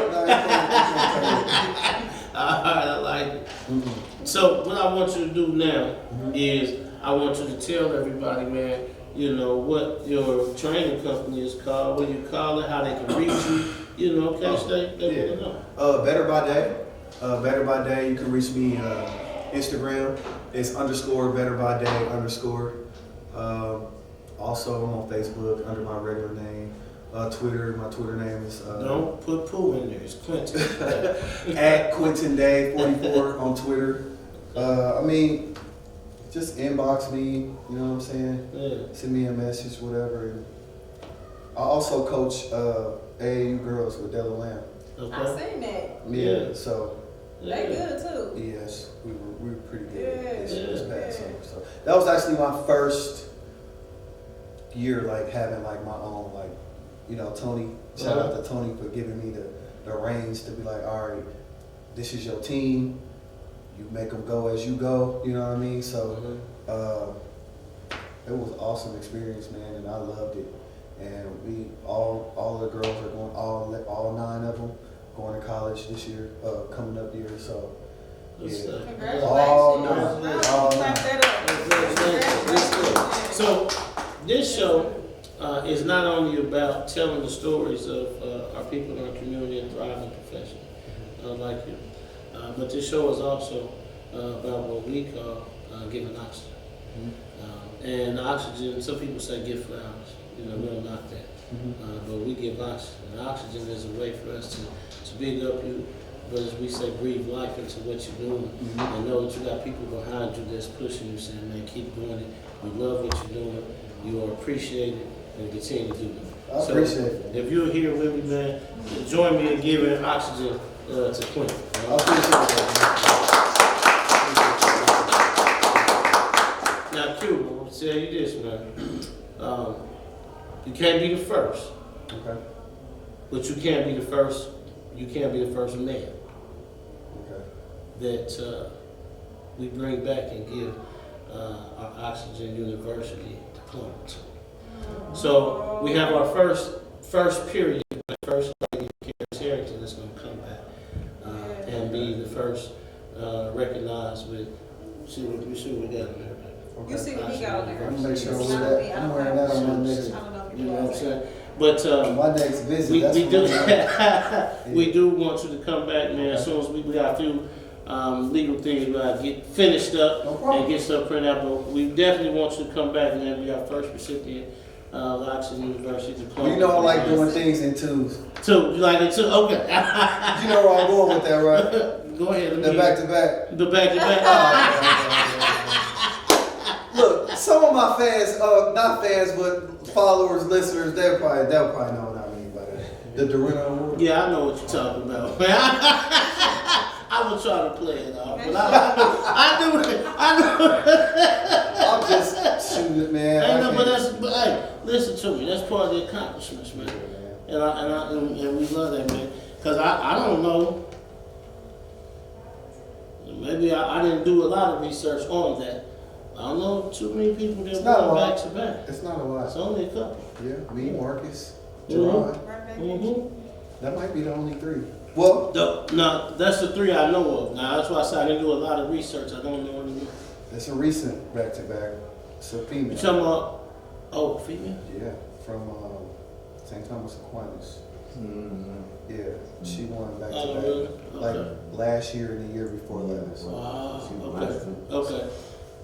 All right, I like it. Mm-hmm. So what I want you to do now is I want you to tell everybody, man, you know, what your training company is called, what you call it, how they can reach you, you know, in case they want to know. Better by Day. Better by Day. You can reach me Instagram. It's _Better by Day _. Also, I'm on Facebook under my regular name. Twitter, my Twitter name is... Don't put poo in there, it's Quinton. at Quinton Day 44 on Twitter. I mean, just inbox me, you know what I'm saying? Yeah. Send me a message, whatever. And I also coach AAU girls with Della Lamb. Okay. I seen that. Yeah, so... They good too. Yes, we were pretty good Yeah, this yeah. past summer. So that was actually my first year, like having like my own, like, you know, Tony. Shout out to Tony for giving me the reins to be like, all right, this is your team. You make them go as you go. You know what I mean? So it was an awesome experience, man, and I loved it. And we all the girls are going, all 9 of them. Going to college this year, coming up year, so yeah. Congratulations. All Clap that up. So this show is not only about telling the stories of our people in our community and thriving profession, like you, but this show is also about what we call giving oxygen. And oxygen, some people say give flowers, you know, we don't knock that. But we give oxygen. And oxygen is a way for us to big up you, but as we say, breathe life into what you're doing. And know that you got people behind you that's pushing you, saying, man, keep doing it. We love what you're doing. You are appreciated, and continue to do it. I appreciate it. If you're here with me, man, join me in giving oxygen to Quinton. I appreciate it. Now, Q, I'm going to tell you this, man. You can't be the first. Okay. But you can't be the first. You can't be the first man Okay. that we bring back and give our Oxygen University diploma to. So we have our first period, the first lady, Harrington, that's going to come back and be the first recognized with. See what we got in there. You see what he got on there. I'm gonna make sure I'm wearing that. I'm wearing that on my next. I don't know if You you know what I'm know. saying? But My next visit. we that's do what we do want you to come back, man. As soon as we got a few legal things we gotta get finished up No problem. and get stuff printed out. But we definitely want you to come back, man. Be our first recipient Oxford University diploma. Well, you know I like doing things in twos. Two, you like it too? Okay. You know where I'm going with that, right? Go ahead. The back to back. The back to back. Look, some of my fans, not fans, but followers, listeners, they'll probably know what I mean by that. The Dorina Award. Yeah, I know what you're talking about. I was trying to play it off, but I do. I'm just shooting it, man. But hey, listen to me. That's part of the accomplishments, man. And we love that, man. Cause I don't know. Maybe I didn't do a lot of research on that. I don't know too many people that won back to back. It's not a lot. It's only a couple. Yeah, me, Marcus, Gerard. Mm-hmm. That might be the only three. Well, No, that's the three I know of. Now that's why I said I didn't do a lot of research. I don't know any. it's a recent back to back. It's a female. You talking about female? Yeah, from St. Thomas Aquinas. Mm-hmm. Yeah, she won back to Oh, back. really? Like Okay. last year and the year before last. Wow. She won. Okay.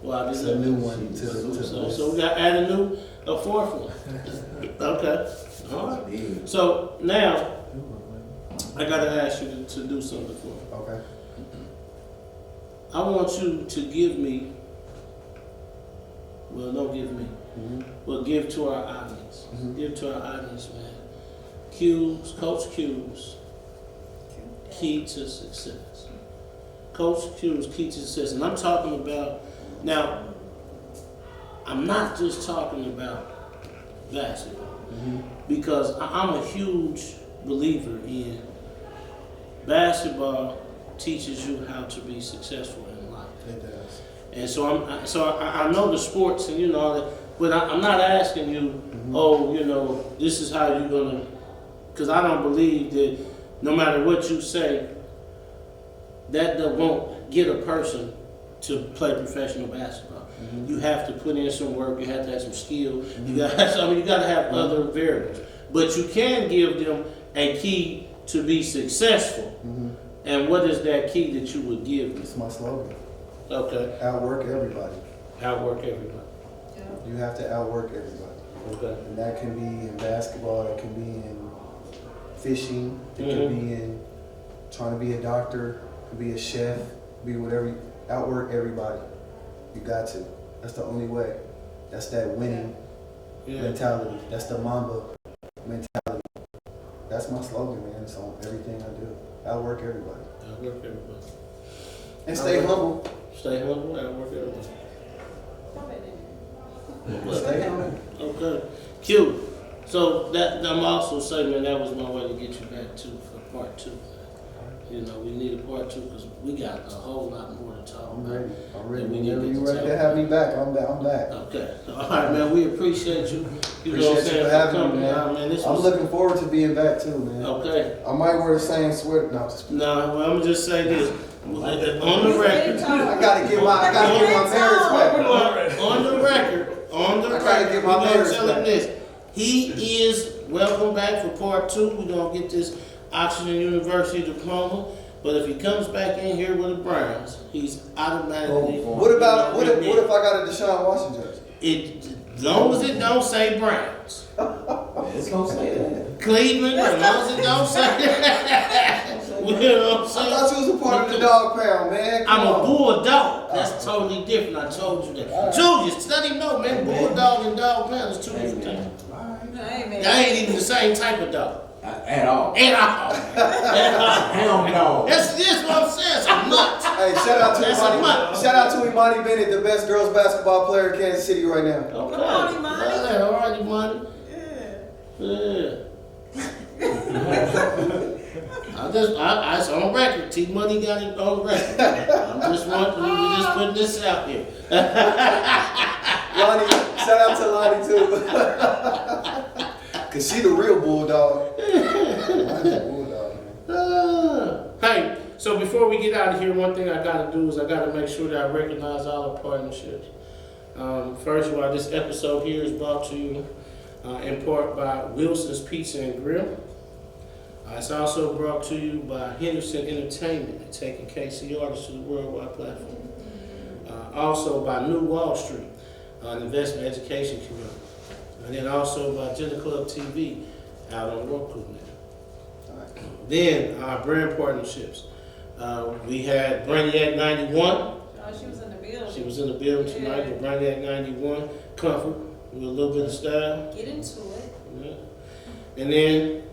Well, I It's did a new one to the So we got to add a fourth one. Okay. All right. So now I gotta ask you to do something for me. Okay. I want you to give me. Well, don't give me. Mm-hmm. Well, give to our audience. Mhm. Give to our audience, man. Coach Q's key to success. Coach Q's key to success, and I'm talking about now. I'm not just talking about basketball because I'm a huge believer in basketball teaches you how to be successful in life. It does. And so I know the sports and all that, but I'm not asking you, this is how you're gonna, because I don't believe that no matter what you say, that won't get a person to play professional basketball. You have to put in some work. You have to have some skill. You got to have other variables. But you can give them a key to be successful. And what is that key that you would give them? It's my slogan. Okay. Outwork everybody. Outwork everybody. You have to outwork everybody. Okay. And that can be in basketball, that can be in fishing, it can be in trying to be a doctor, could be a chef, be whatever. Outwork everybody. You got to. That's the only way. That's that winning mentality. That's the Mamba mentality. That's my slogan, man. It's on everything I do. Outwork everybody. Outwork everybody. And stay humble. Stay humble. Outwork everybody. Stay humble. Okay. Q. So I'm also saying, man, that was my way to get you back to for part 2. We need a part 2 because we got a whole lot more to talk about. I'm ready. Whenever you're ready to have me back, I'm back. Okay. All right, man. We appreciate you. Appreciate you for having me, man. I'm looking forward to being back too, man. Okay. I might wear the same sweater. No, just No, well, I'm gonna just say this. On the record. I gotta get my marriage back. On the record. I gotta get my marriage back. This. He is welcome back for part 2. We're gonna get this Oxford University diploma. But if he comes back in here with the Browns, he's automatically. What if I got a Deshaun Watson jersey? As long as it don't say Browns. It's gonna say that. Cleveland, as long as it don't say that. You know what I'm saying? I thought you was a part of the dog pound, man. I'm a bulldog. That's totally different. I told you that. Julius, let him know, man. Bulldog and dog pound is 2 different things. That ain't even the same type of dog. At all. Hell no. That's what I'm saying. It's a mutt. Hey, shout out to Imani Bennett, the best girls basketball player in Kansas City right now. Okay. Come on, Imani. All right, Imani. Yeah. It's on record. T Money got it on record. I'm just putting this out here. Lonnie, shout out to Lonnie too. Cause she the real bulldog. Lonnie's a bulldog, man. Hey, so before we get out of here, one thing I gotta do is I gotta make sure that I recognize all our partnerships. First of all, this episode here is brought to you in part by Wilson's Pizza and Grill. It's also brought to you by Henderson Entertainment, taking KC artists to the worldwide platform. Also by New Wall Street, an investment education community. And then also by Klub TV out on Roku now. Then our brand partnerships. We had Brainiac 91. Oh, she was in the building. She was in the building tonight with Brainiac 91. Comfort with a little bit of style. Get into it. Yeah. And then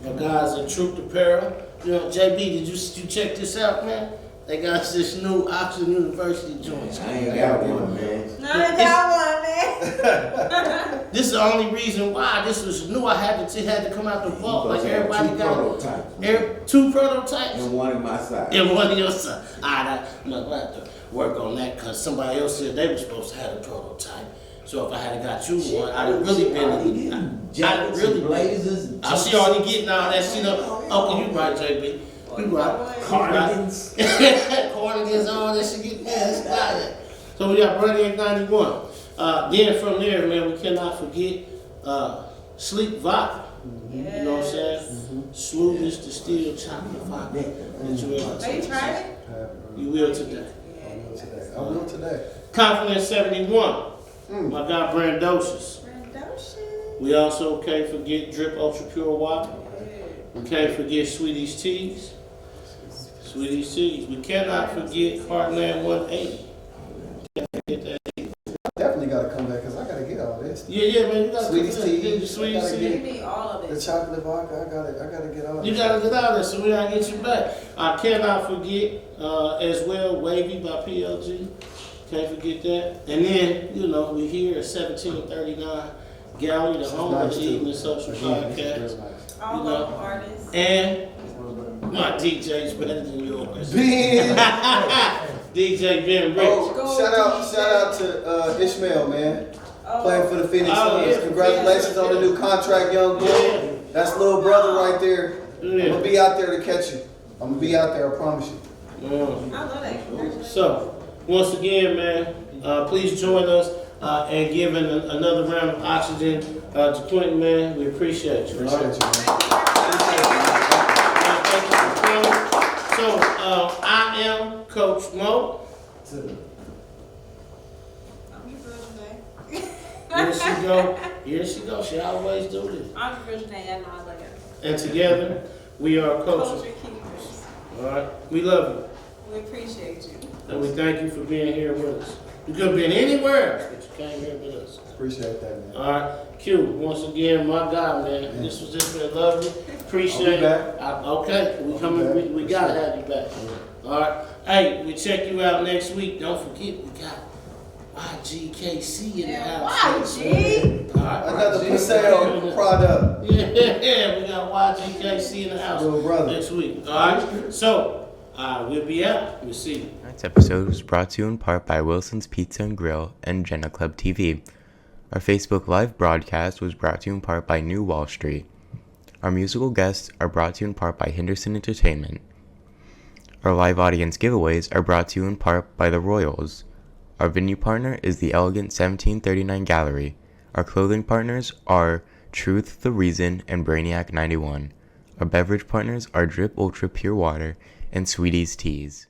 my guys at Truth Apparel. You know, JB, did you check this out, man? They got this new Oxford University joint. I ain't got one, man. No, I got one, man. This is the only reason why this was new. I had to come out the vault like everybody two got. prototypes. Two prototypes. And one in my side. And one of your side. I have to work on that because somebody else said they were supposed to have a prototype. So if I had got you one, I'd have really been. Jackets and blazers. She already getting all that shit up. Okay, you right, JB. You right. Cardigans. Cardigans, all that shit getting there. So we got Brainiac 91. Then from there, man, we cannot forget SLEK Vodka. Yes. You know what I'm saying? Smoothest distilled chocolate vodka that you ever Have you taste. tried it? You will today. I will today. Konfidence 71. My guy Brandocious. Brandocious. We also can't forget Drip Ultra Pure Water. We can't forget SweetE's Teaz. SweetE's Teaz. We cannot forget Heartland 180. Can't forget that. Definitely got to come back because I got to get all this. Yeah, man. You got SweetE's Teaz. SweetE's I You Teaz. need all of The it. chocolate vodka, I gotta get all this. You gotta get out of there, so we gotta get you back. I cannot forget as well Wavy by PLG. Can't forget that. And then, you know, we here at 1739 Gallery, the home of the Evening Social Podcast. All You know. local artists. And my DJ's better than yours. Ben! DJ Ben Rich. Oh, shout out to Ishmael, man. Oh. Playing for the Phoenix Oh, Suns. yeah. Congratulations on the new contract, young boy. Yeah. That's little brother right there. Yeah. I'm gonna be out there to catch you. I'm gonna be out there, I promise you. I love that. Congratulations. So, once again, man, please join us and give another round of oxygen to Quinton, man. We appreciate you. Appreciate all you, right? man. Thank you for coming. So, I am Coach Mo. I'm your Here she go. Here she go. She always do this. Entrepreneurship and Alijah. And together, we are Culture culture. keepers. All right. We love you. We appreciate you. And we thank you for being here with us. You could have been anywhere else, but you came here with us. Appreciate that, man. All right. Q, once again, my guy, man. This was just been lovely. Appreciate I'll be it. back. Okay. We coming. We gotta have you back. All right. Hey, we check you out next week. Don't forget, we got YGKC in the house. YG. All right. Another Paseo product. Yeah, we got YGKC in the house Little brother. next week. All right. So, we'll be out. We'll see you. Tonight's episode was brought to you in part by Wilson's Pizza and Grill and Jegna Klub TV. Our Facebook Live broadcast was brought to you in part by New Wall Street. Our musical guests are brought to you in part by Henderson Entertainment. Our live audience giveaways are brought to you in part by The Royals. Our venue partner is the Elegant 1739 Gallery. Our clothing partners are Truth, The Reason, and Brainiac 91. Our beverage partners are Drip Ultra Pure Water and SweetE's Teaz.